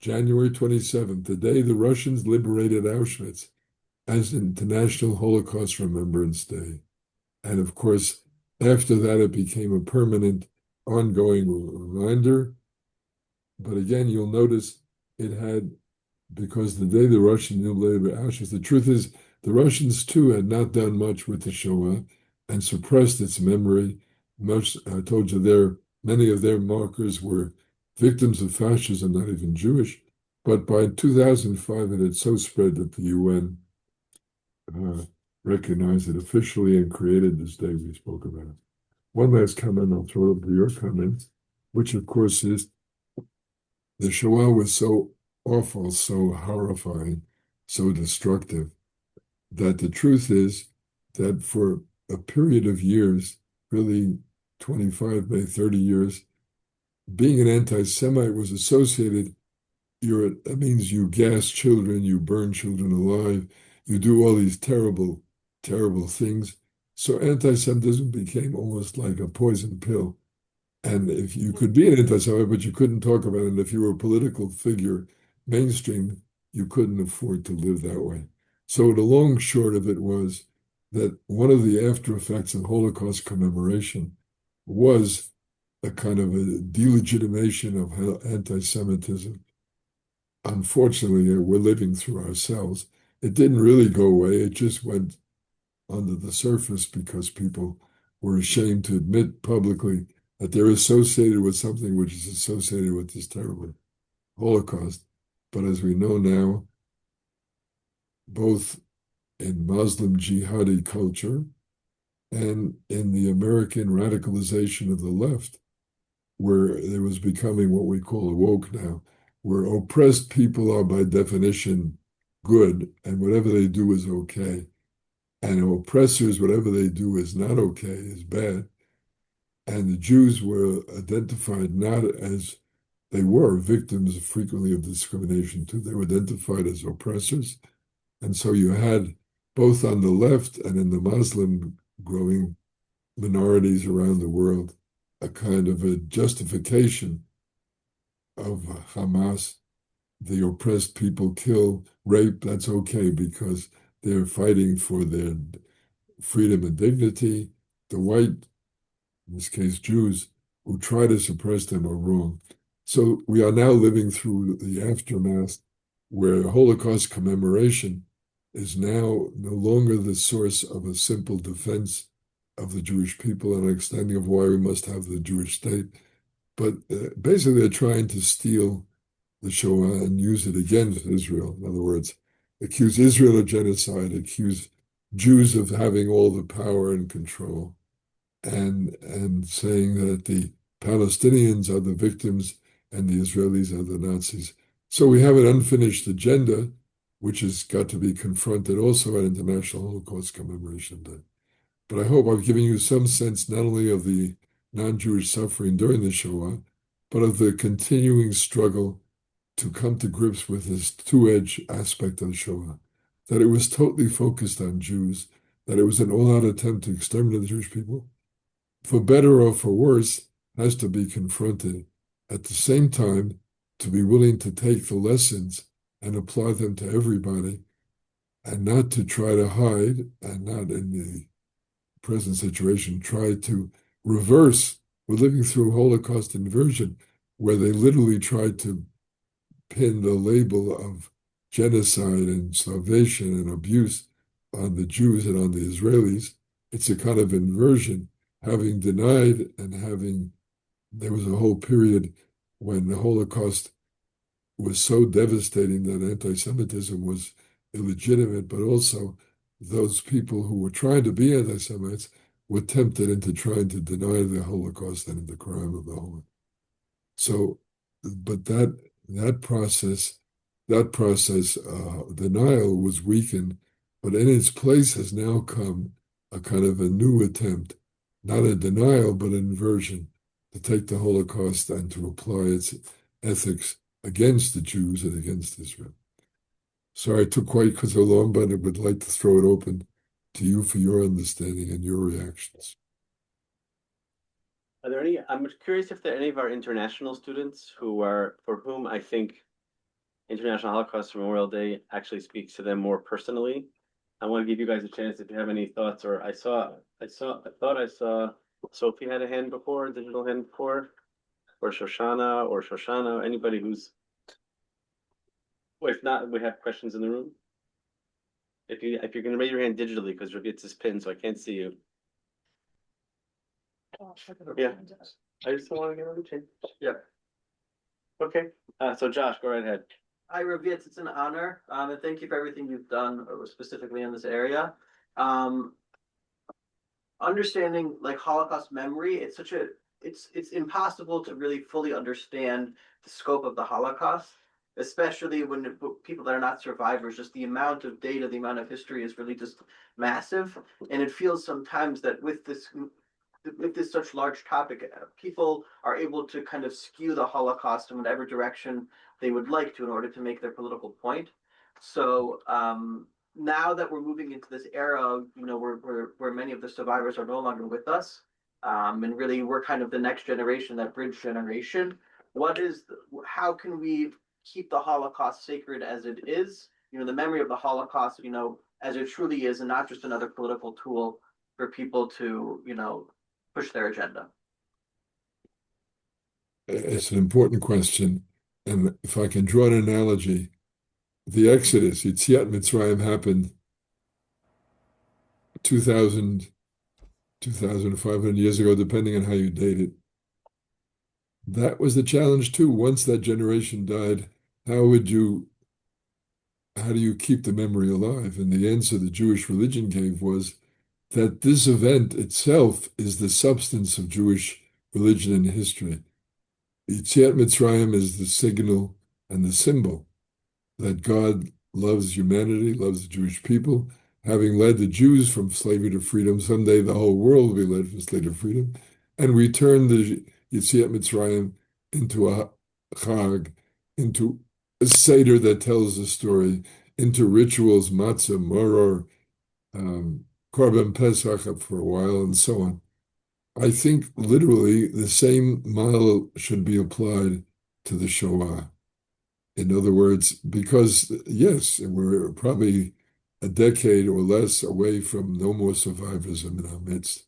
January 27th, the day the Russians liberated Auschwitz, as International Holocaust Remembrance Day. And of course, after that, it became a permanent, ongoing reminder. But again, you'll notice it had, because the day the Russians liberated Auschwitz, the truth is, the Russians too had not done much with the Shoah and suppressed its memory. I told you many of their markers were victims of fascism, not even Jewish. But by 2005, it had so spread that the UN recognized it officially and created this day we spoke about. One last comment, I'll throw it up to your comment, which of course is the Shoah was so awful, so horrifying, so destructive, that the truth is that for a period of years, really 25, maybe 30 years, being an anti-Semite was associated, that means you gas children, you burn children alive, you do all these terrible, terrible things. So anti-Semitism became almost like a poison pill. And if you could be an anti-Semite, but you couldn't talk about it, and if you were a political figure, mainstream, you couldn't afford to live that way. So the long short of it was that one of the after effects of Holocaust commemoration was a kind of a delegitimation of anti-Semitism. Unfortunately, we're living through ourselves. It didn't really go away. It just went under the surface because people were ashamed to admit publicly that they're associated with something which is associated with this terrible Holocaust. But as we know now, both in Muslim jihadi culture and in the American radicalization of the left, where it was becoming what we call woke now, where oppressed people are by definition good, and whatever they do is okay. And oppressors, whatever they do is not okay, is bad. And the Jews were identified not as they were victims frequently of discrimination too. They were identified as oppressors. And so you had both on the left and in the Muslim growing minorities around the world, a kind of a justification of Hamas. The oppressed people kill, rape, that's okay because they're fighting for their freedom and dignity. The white, in this case Jews, who try to suppress them are wrong. So we are now living through the aftermath where Holocaust commemoration is now no longer the source of a simple defense of the Jewish people and understanding of why we must have the Jewish state, but basically they're trying to steal the Shoah and use it against Israel. In other words, accuse Israel of genocide, accuse Jews of having all the power and control, and saying that the Palestinians are the victims and the Israelis are the Nazis. So we have an unfinished agenda, which has got to be confronted also at International Holocaust Commemoration Day. But I hope I've given you some sense not only of the non-Jewish suffering during the Shoah, but of the continuing struggle to come to grips with this two-edged aspect of the Shoah, that it was totally focused on Jews, that it was an all-out attempt to exterminate the Jewish people, for better or for worse, has to be confronted. At the same time, to be willing to take the lessons and apply them to everybody, and not to try to hide, and not in the present situation try to reverse. We're living through Holocaust inversion, where they literally tried to pin the label of genocide and starvation and abuse on the Jews and on the Israelis. It's a kind of inversion, having denied and there was a whole period when the Holocaust was so devastating that anti-Semitism was illegitimate, but also those people who were trying to be anti-Semites were tempted into trying to deny the Holocaust and the crime of the Holocaust. So, but that process, denial was weakened, but in its place has now come a kind of a new attempt, not a denial, but an inversion, to take the Holocaust and to apply its ethics against the Jews and against Israel. Sorry I took quite so long, but I would like to throw it open to you for your understanding and your reactions.
Are there any? I'm curious if there are any of our international students for whom I think International Holocaust Memorial Day actually speaks to them more personally. I want to give you guys a chance if you have any thoughts. Or I thought I saw Sophie had a hand before, a digital hand before, or Shoshana, anybody who's. Well, if not, we have questions in the room. If you're going to raise your hand digitally, because Rabbi Yitz is pinned, so I can't see you. Yeah, I just don't want to get on the chain. Yeah. Okay. So Josh, go right ahead.
Hi, Rabbi Yitz. It's an honor, and thank you for everything you've done, specifically in this area. Understanding like Holocaust memory, it's impossible to really fully understand the scope of the Holocaust, especially when people that are not survivors. Just the amount of data, the amount of history is really just massive, and it feels sometimes that with this such large topic, people are able to kind of skew the Holocaust in whatever direction they would like to in order to make their political point. So now that we're moving into this era, where many of the survivors are no longer with us, and really we're kind of the next generation, that bridge generation. How can we keep the Holocaust sacred as it is? The memory of the Holocaust, as it truly is, and not just another political tool for people to, push their agenda.
It's an important question. And if I can draw an analogy, the Exodus, Yetziat Mitzrayim, happened 2,500 years ago, depending on how you date it. That was the challenge too. Once that generation died, how do you keep the memory alive? And the answer the Jewish religion gave was that this event itself is the substance of Jewish religion and history. Yetziat Mitzrayim is the signal and the symbol that God loves humanity, loves the Jewish people, having led the Jews from slavery to freedom. Someday the whole world will be led from slavery to freedom. And we turn the Yetziat Mitzrayim into a chag, into a seder that tells the story, into rituals, matzah, maror, Korban Pesach for a while, and so on. I think literally the same model should be applied to the Shoah. In other words, because yes, we're probably a decade or less away from no more survivors in our midst.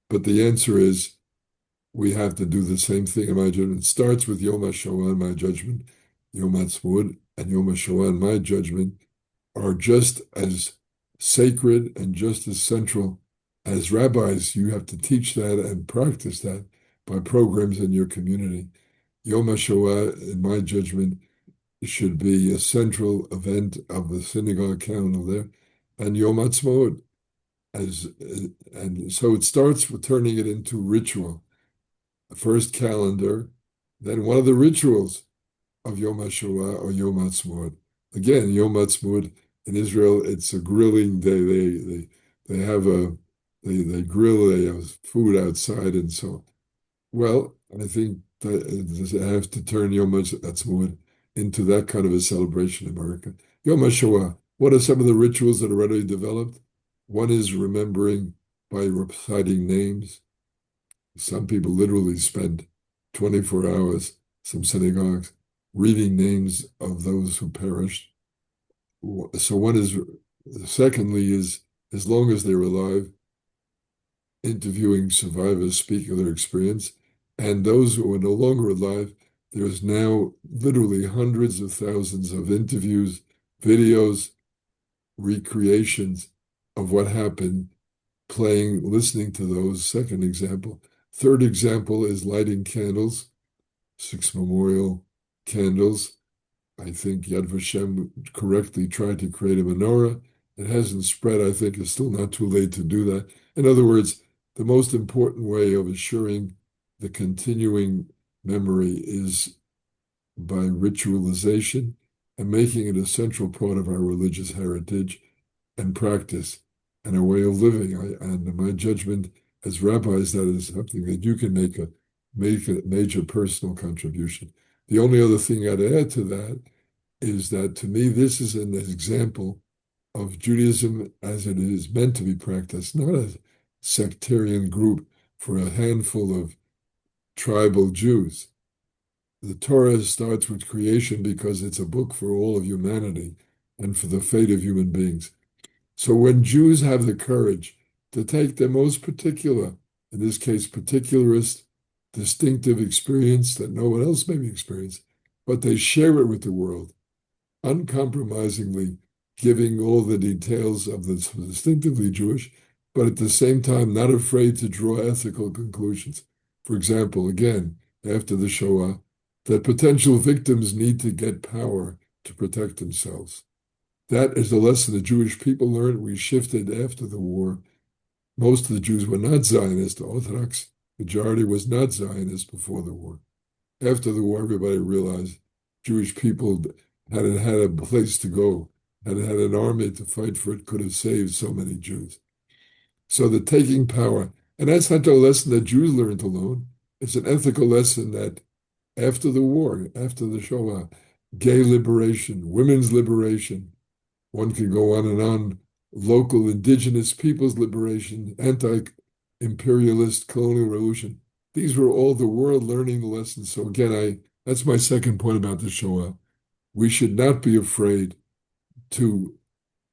But the answer is we have to do the same thing in my judgment. It starts with Yom HaShoah in my judgment, Yom HaTzmaut and Yom HaShoah in my judgment are just as sacred and just as central as rabbis. You have to teach that and practice that by programs in your community. Yom HaShoah, in my judgment, should be a central event of the synagogue calendar there, and Yom HaTzmaut and so it starts with turning it into ritual. First calendar, then one of the rituals of Yom HaShoah or Yom HaTzmaut. Again, Yom HaTzmaut in Israel, it's a grilling day. They have they grill, they have food outside and so on. Well, I think that it has to turn Yom HaTzmaut into that kind of a celebration in America. Yom HaShoah, what are some of the rituals that are already developed? One is remembering by reciting names. Some people literally spend 24 hours, some synagogues, reading names of those who perished. So one is, secondly, is as long as they're alive, interviewing survivors, speaking of their experience, and those who are no longer alive, there's now literally hundreds of thousands of interviews, videos, recreations of what happened, playing, listening to those. Second example. Third example is lighting candles, 6 memorial candles. I think Yad Vashem correctly tried to create a menorah. It hasn't spread. I think it's still not too late to do that. In other words, the most important way of assuring the continuing memory is by ritualization and making it a central part of our religious heritage and practice and a way of living. And in my judgment, as rabbis, that is something that you can make a major personal contribution. The only other thing I'd add to that is that to me, this is an example of Judaism as it is meant to be practiced, not a sectarian group for a handful of tribal Jews. The Torah starts with creation because it's a book for all of humanity and for the fate of human beings. So when Jews have the courage to take their most particular, in this case, particularist, distinctive experience that no one else maybe experienced, but they share it with the world, uncompromisingly giving all the details of the distinctively Jewish, but at the same time not afraid to draw ethical conclusions. For example, again, after the Shoah, that potential victims need to get power to protect themselves. That is the lesson the Jewish people learned. We shifted after the war. Most of the Jews were not Zionist. The Orthodox majority was not Zionist before the war. After the war, everybody realized Jewish people had a place to go, had an army to fight for it, could have saved so many Jews. So the taking power, and that's not a lesson that Jews learned alone. It's an ethical lesson that after the war, after the Shoah, gay liberation, women's liberation, one can go on, local indigenous peoples' liberation, anti-imperialist colonial revolution. These were all the world learning the lessons. So again, that's my second point about the Shoah. We should not be afraid to,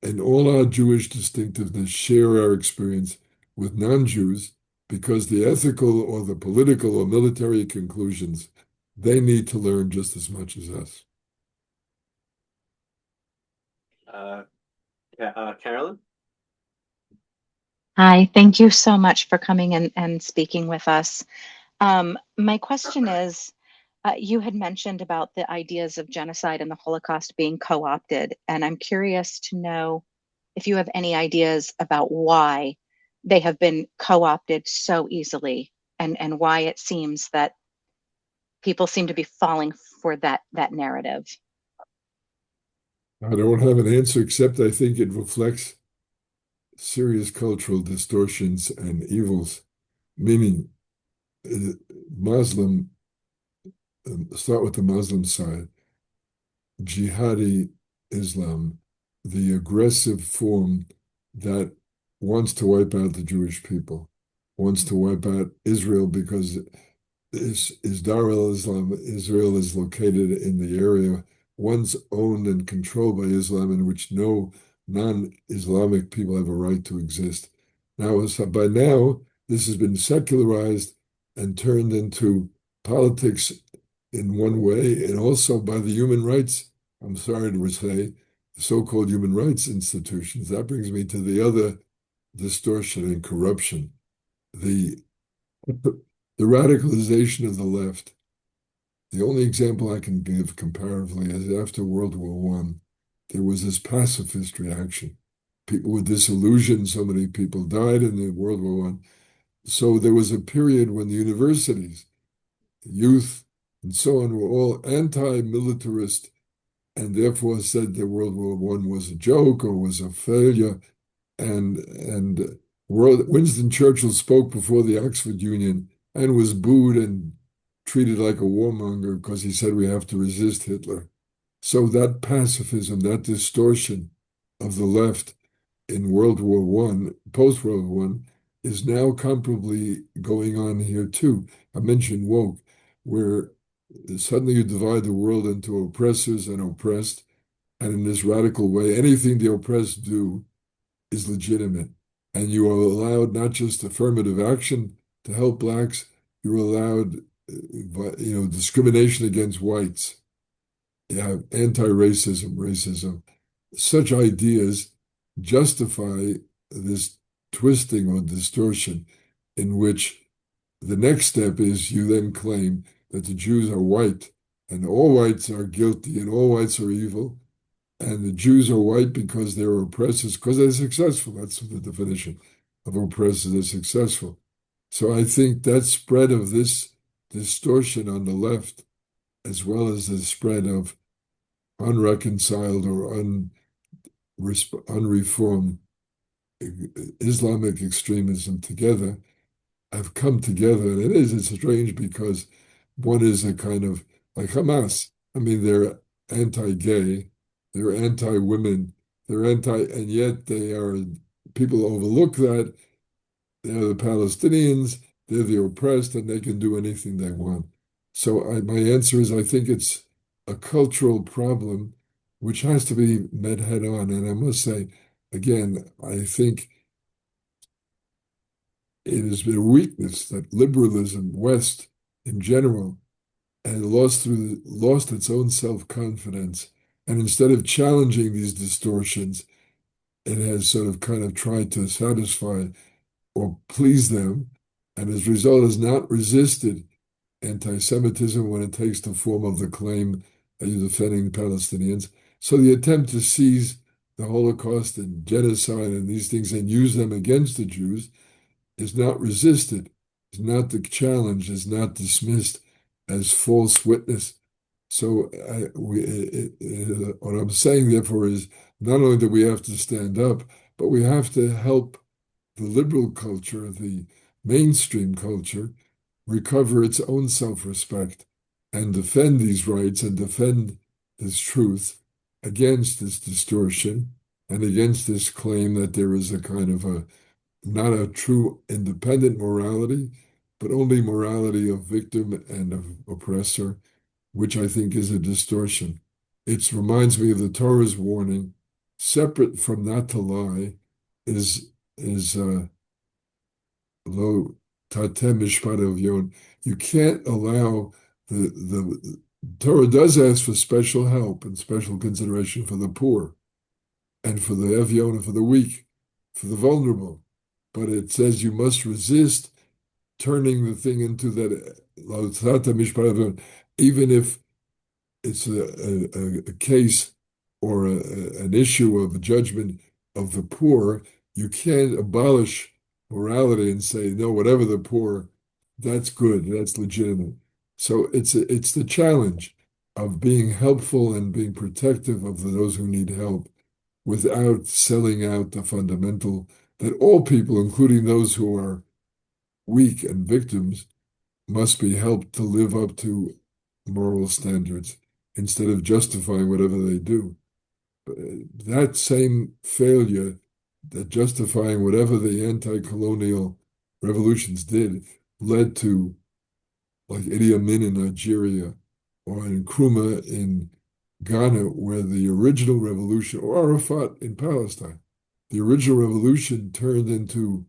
in all our Jewish distinctiveness, share our experience with non-Jews, because the ethical or the political or military conclusions, they need to learn just as much as us.
Carolyn?
Hi, thank you so much for coming and speaking with us. My question is, you had mentioned about the ideas of genocide and the Holocaust being co-opted, and I'm curious to know if you have any ideas about why they have been co-opted so easily, and why it seems that people seem to be falling for that narrative.
I don't have an answer, except I think it reflects serious cultural distortions and evils, meaning Muslim, start with the Muslim side, jihadi Islam, the aggressive form that wants to wipe out the Jewish people. wants to wipe out Israel because is Dar al-Islam. Israel is located in the area once owned and controlled by Islam, in which no non-Islamic people have a right to exist. Now, so by now, this has been secularized and turned into politics in one way, and also by the human rights, I'm sorry to say, the so-called human rights institutions. That brings me to the other distortion and corruption, the radicalization of the left. The only example I can give comparatively is after World War One, there was this pacifist reaction. People were disillusioned. So many people died in the World War One. So there was a period when the universities, the youth, and so on were all anti-militarist, and therefore said that World War One was a joke or was a failure. And Winston Churchill spoke before the Oxford Union and was booed and treated like a warmonger because he said we have to resist Hitler. So that pacifism, that distortion of the left in World War One, post-World War One, is now comparably going on here too. I mentioned woke, where suddenly you divide the world into oppressors and oppressed, and in this radical way, anything the oppressed do is legitimate. And you are allowed not just affirmative action to help blacks, you're allowed discrimination against whites. You have anti-racism, racism. Such ideas justify this twisting or distortion in which the next step is you then claim that the Jews are white and all whites are guilty and all whites are evil. And the Jews are white because they're oppressors, because they're successful. That's the definition of oppressors, they're successful. So I think that spread of this distortion on the left, as well as the spread of unreconciled or unreformed Islamic extremism together, have come together. And it's strange because one is a kind of like Hamas. I mean, they're anti-gay, they're anti-women, and yet people overlook that. They're the Palestinians, they're the oppressed, and they can do anything they want. So my answer is I think it's a cultural problem which has to be met head on. And I must say, again, I think it has been a weakness that liberalism, West in general, and lost its own self-confidence. And instead of challenging these distortions, it has sort of kind of tried to satisfy or please them, and as a result has not resisted anti-Semitism when it takes the form of the claim that you're defending Palestinians. So the attempt to seize the Holocaust and genocide and these things and use them against the Jews is not resisted, is not the challenge, is not dismissed as false witness. So what I'm saying, therefore, is not only that we have to stand up, but we have to help the liberal culture, the mainstream culture, recover its own self-respect and defend these rights and defend this truth against this distortion and against this claim that there is a kind of not a true independent morality, but only morality of victim and of oppressor, which I think is a distortion. It reminds me of the Torah's warning, separate from not to lie, is lo tatem mishpat avyon. You can't allow the Torah does ask for special help and special consideration for the poor and for the avyon and for the weak, for the vulnerable. But it says you must resist turning the thing into that lo tatem mishpat avyon, even if it's a case or an issue of a judgment of the poor. You can't abolish morality and say, no, whatever the poor, that's good, that's legitimate. So it's the challenge of being helpful and being protective of those who need help without selling out the fundamental that all people, including those who are weak and victims, must be helped to live up to moral standards instead of justifying whatever they do. But that same failure, that justifying whatever the anti-colonial revolutions did, led to, like Idi Amin in Nigeria or in Nkrumah in Ghana, where the original revolution, or Arafat in Palestine, the original revolution turned into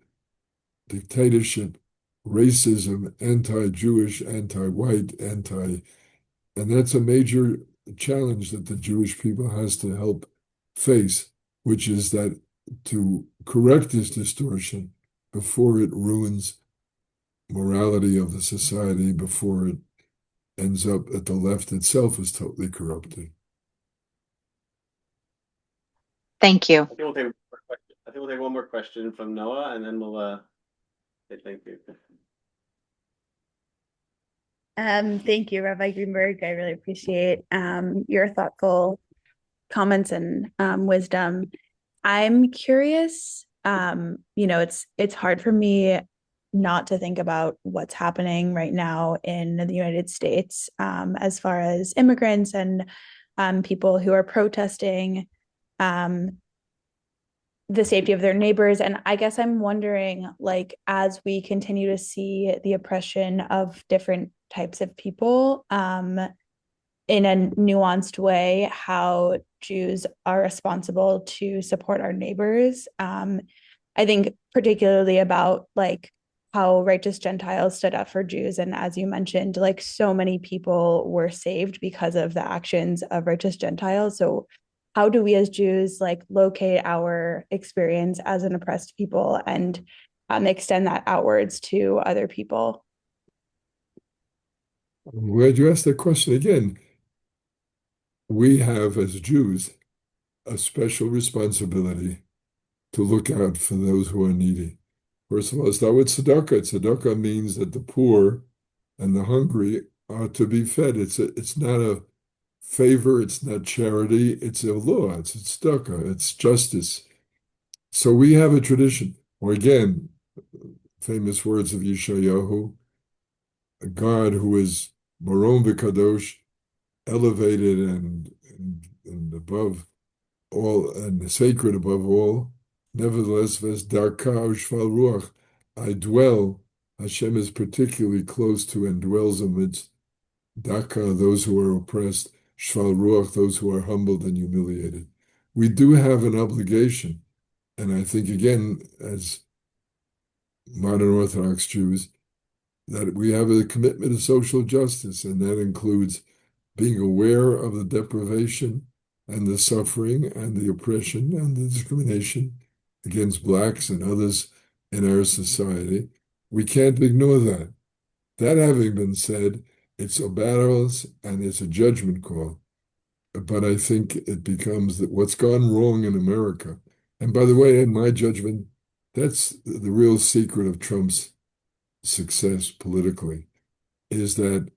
dictatorship, racism, anti-Jewish, anti-white, and that's a major challenge that the Jewish people has to help face, which is that to correct this distortion before it ruins morality of the society, before it ends up that the left itself is totally corrupted.
Thank you.
I think we'll take one more question from Noah, and then we'll say thank you.
Thank you, Rabbi Greenberg. I really appreciate your thoughtful comments and wisdom. I'm curious, it's hard for me not to think about what's happening right now in the United States as far as immigrants and people who are protesting the safety of their neighbors. And I guess I'm wondering, like, as we continue to see the oppression of different types of people in a nuanced way, how Jews are responsible to support our neighbors. I think particularly about like how righteous Gentiles stood up for Jews. And as you mentioned, like so many people were saved because of the actions of righteous Gentiles. So how do we as Jews like locate our experience as an oppressed people and extend that outwards to other people?
I'm glad you asked that question again. We have, as Jews, a special responsibility to look out for those who are needy. First of all, start with tzedakah. Tzedakah means that the poor and the hungry are to be fed. It's not a favor, it's not charity, it's a law, it's tzedakah, it's justice. So we have a tradition. Or again, famous words of Yeshayahu, a God who is Marom v'kadosh, elevated and above all, and sacred above all. Nevertheless, Vesdarka Shval Ruach, I dwell. Hashem is particularly close to and dwells amidst Daka, those who are oppressed, Shval Ruach, those who are humbled and humiliated. We do have an obligation, and I think again, as modern Orthodox Jews, that we have a commitment to social justice, and that includes being aware of the deprivation and the suffering and the oppression and the discrimination against blacks and others in our society. We can't ignore that. That having been said, it's a battle and it's a judgment call. But I think it becomes that what's gone wrong in America, and by the way, in my judgment, that's the real secret of Trump's success politically, is that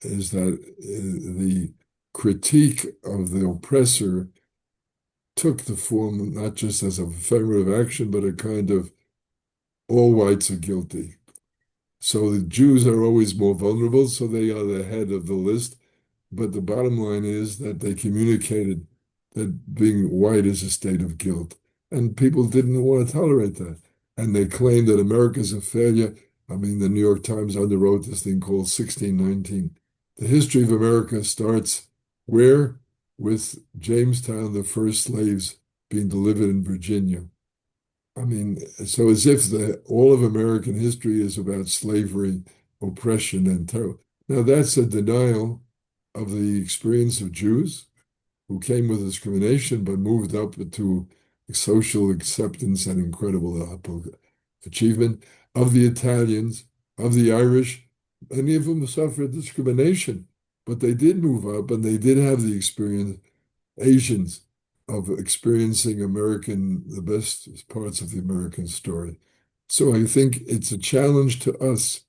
the critique of the oppressor took the form not just as affirmative action, but a kind of all whites are guilty. So the Jews are always more vulnerable, so they are the head of the list. But the bottom line is that they communicated that being white is a state of guilt. And people didn't want to tolerate that. And they claimed that America's a failure. I mean, the New York Times underwrote this thing called 1619. The history of America starts where? With Jamestown, the first slaves being delivered in Virginia. I mean, so as if all of American history is about slavery, oppression, and terror. Now, that's a denial of the experience of Jews who came with discrimination but moved up to social acceptance and incredible achievement, of the Italians, of the Irish. Many of them suffered discrimination, but they did move up and they did have the experience, Asians, of experiencing the best parts of the American story. So I think it's a challenge to us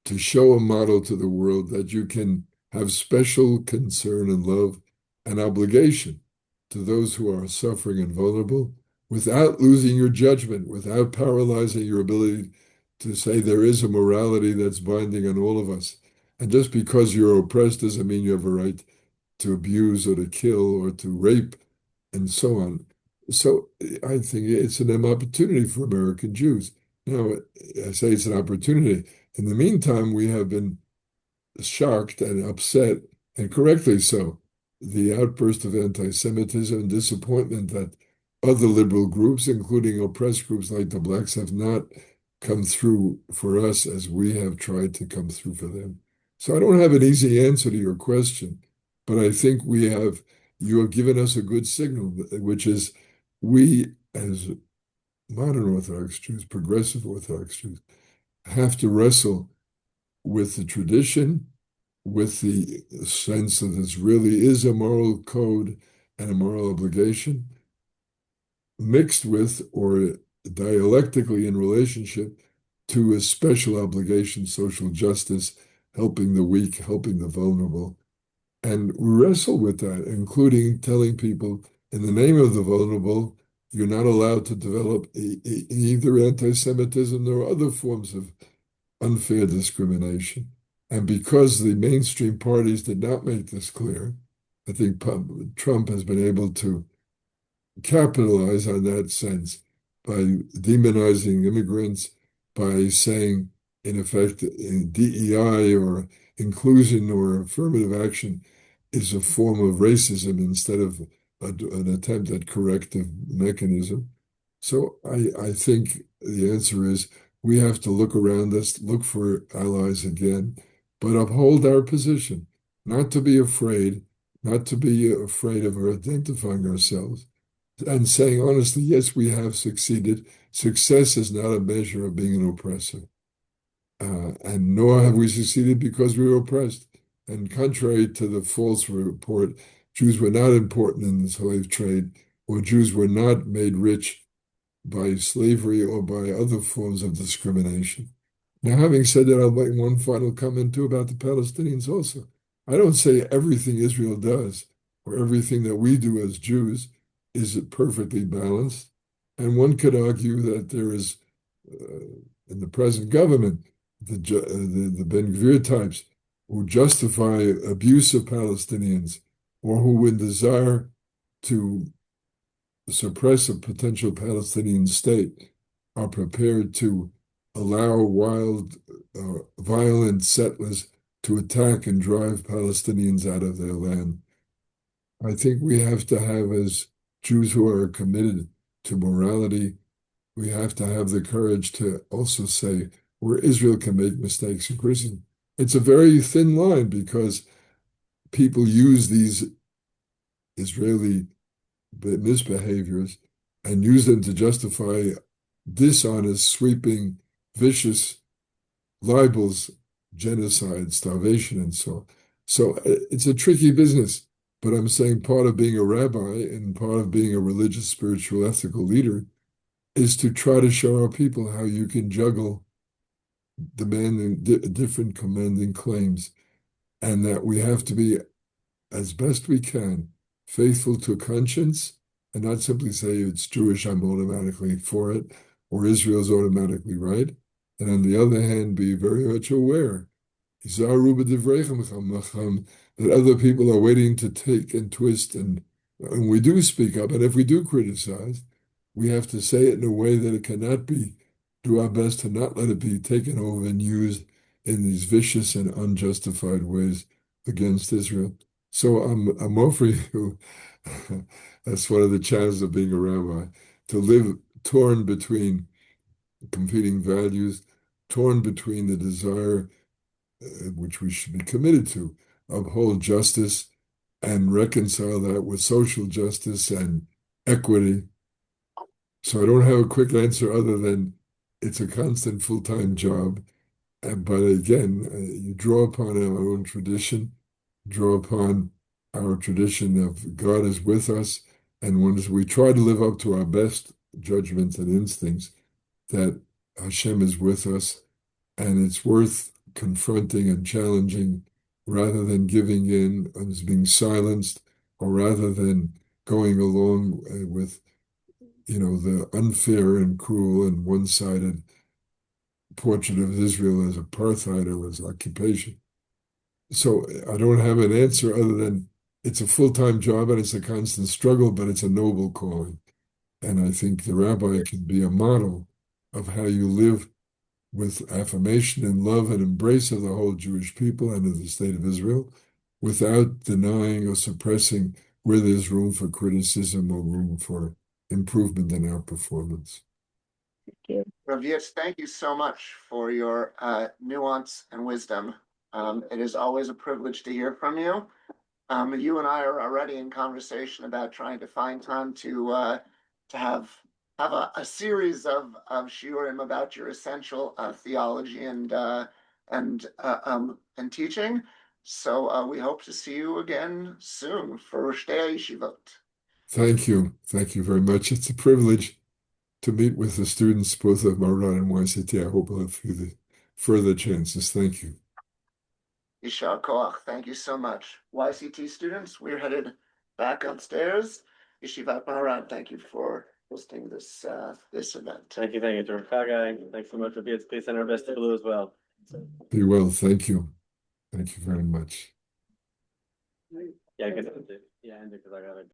to show a model to the world that you can have special concern and love and obligation to those who are suffering and vulnerable without losing your judgment, without paralyzing your ability to say there is a morality that's binding on all of us. And just because you're oppressed doesn't mean you have a right to abuse or to kill or to rape and so on. So I think it's an opportunity for American Jews. I say it's an opportunity. In the meantime, we have been shocked and upset, and correctly so, the outburst of anti-Semitism and disappointment that other liberal groups, including oppressed groups like the blacks, have not come through for us as we have tried to come through for them. So I don't have an easy answer to your question, but I think you have given us a good signal, which is we as modern Orthodox Jews, progressive Orthodox Jews, have to wrestle with the tradition, with the sense that this really is a moral code and a moral obligation, mixed with or dialectically in relationship to a special obligation, social justice, helping the weak, helping the vulnerable. And we wrestle with that, including telling people, in the name of the vulnerable, you're not allowed to develop either anti-Semitism or other forms of unfair discrimination. And because the mainstream parties did not make this clear, I think Trump has been able to capitalize on that sense by demonizing immigrants, by saying, in effect, DEI or inclusion or affirmative action is a form of racism instead of an attempt at corrective mechanism. So I think the answer is we have to look around us, look for allies again, but uphold our position, not to be afraid, not to be afraid of identifying ourselves, and saying honestly, yes, we have succeeded. Success is not a measure of being an oppressor. And nor have we succeeded because we were oppressed. And contrary to the false report, Jews were not important in the slave trade, or Jews were not made rich by slavery or by other forms of discrimination. Now, having said that, I'll make one final comment too about the Palestinians also. I don't say everything Israel does or everything that we do as Jews is perfectly balanced. And one could argue that there is, in the present government, the Ben Gvir types who justify abuse of Palestinians or who would desire to suppress a potential Palestinian state are prepared to allow wild, violent settlers to attack and drive Palestinians out of their land. I think we have to have, as Jews who are committed to morality, we have to have the courage to also say where Israel can make mistakes in criticism. It's a very thin line because people use these Israeli misbehaviors and use them to justify dishonest, sweeping, vicious libels, genocide, starvation, and so on. So it's a tricky business, but I'm saying part of being a rabbi and part of being a religious, spiritual, ethical leader is to try to show our people how you can juggle demanding different commanding claims, and that we have to be, as best we can, faithful to conscience and not simply say it's Jewish, I'm automatically for it, or Israel's automatically right. And on the other hand, be very much aware that other people are waiting to take and twist, and we do speak up, and if we do criticize, we have to say it in a way that it cannot be, do our best to not let it be taken over and used in these vicious and unjustified ways against Israel. So I'm offering you, that's one of the challenges of being a rabbi, to live torn between competing values, torn between the desire, which we should be committed to, uphold justice and reconcile that with social justice and equity. So I don't have a quick answer other than it's a constant full-time job. But again, you draw upon our own tradition, draw upon our tradition of God is with us, and once we try to live up to our best judgments and instincts, that Hashem is with us, and it's worth confronting and challenging rather than giving in and being silenced, or rather than going along with, the unfair and cruel and one-sided portrait of Israel as apartheid or as occupation. So I don't have an answer other than it's a full-time job and it's a constant struggle, but it's a noble calling. And I think the rabbi can be a model of how you live with affirmation and love and embrace of the whole Jewish people and of the state of Israel, without denying or suppressing where there's room for criticism or room for improvement in our performance.
Thank you.
Rabbi Yitz, thank you so much for your nuance and wisdom. It is always a privilege to hear from you. You and I are already in conversation about trying to find time to have a series of shiurim about your essential theology and teaching. So we hope to see you again soon for Shtei Yeshivot.
Thank you. Thank you very much. It's a privilege to meet with the students, both of Maharat and YCT. I hope I'll have further chances. Thank you.
Yishar Koach, thank you so much. YCT students, we're headed back upstairs. Yeshivat Maharat, thank you for hosting this event.
Thank you, Dr. Chagai. Thanks so much, Rabbi Yitz. Please send our best to Blue as well.
Be well. Thank you. Thank you very much.
Yeah, I guess. Yeah, and because I got it.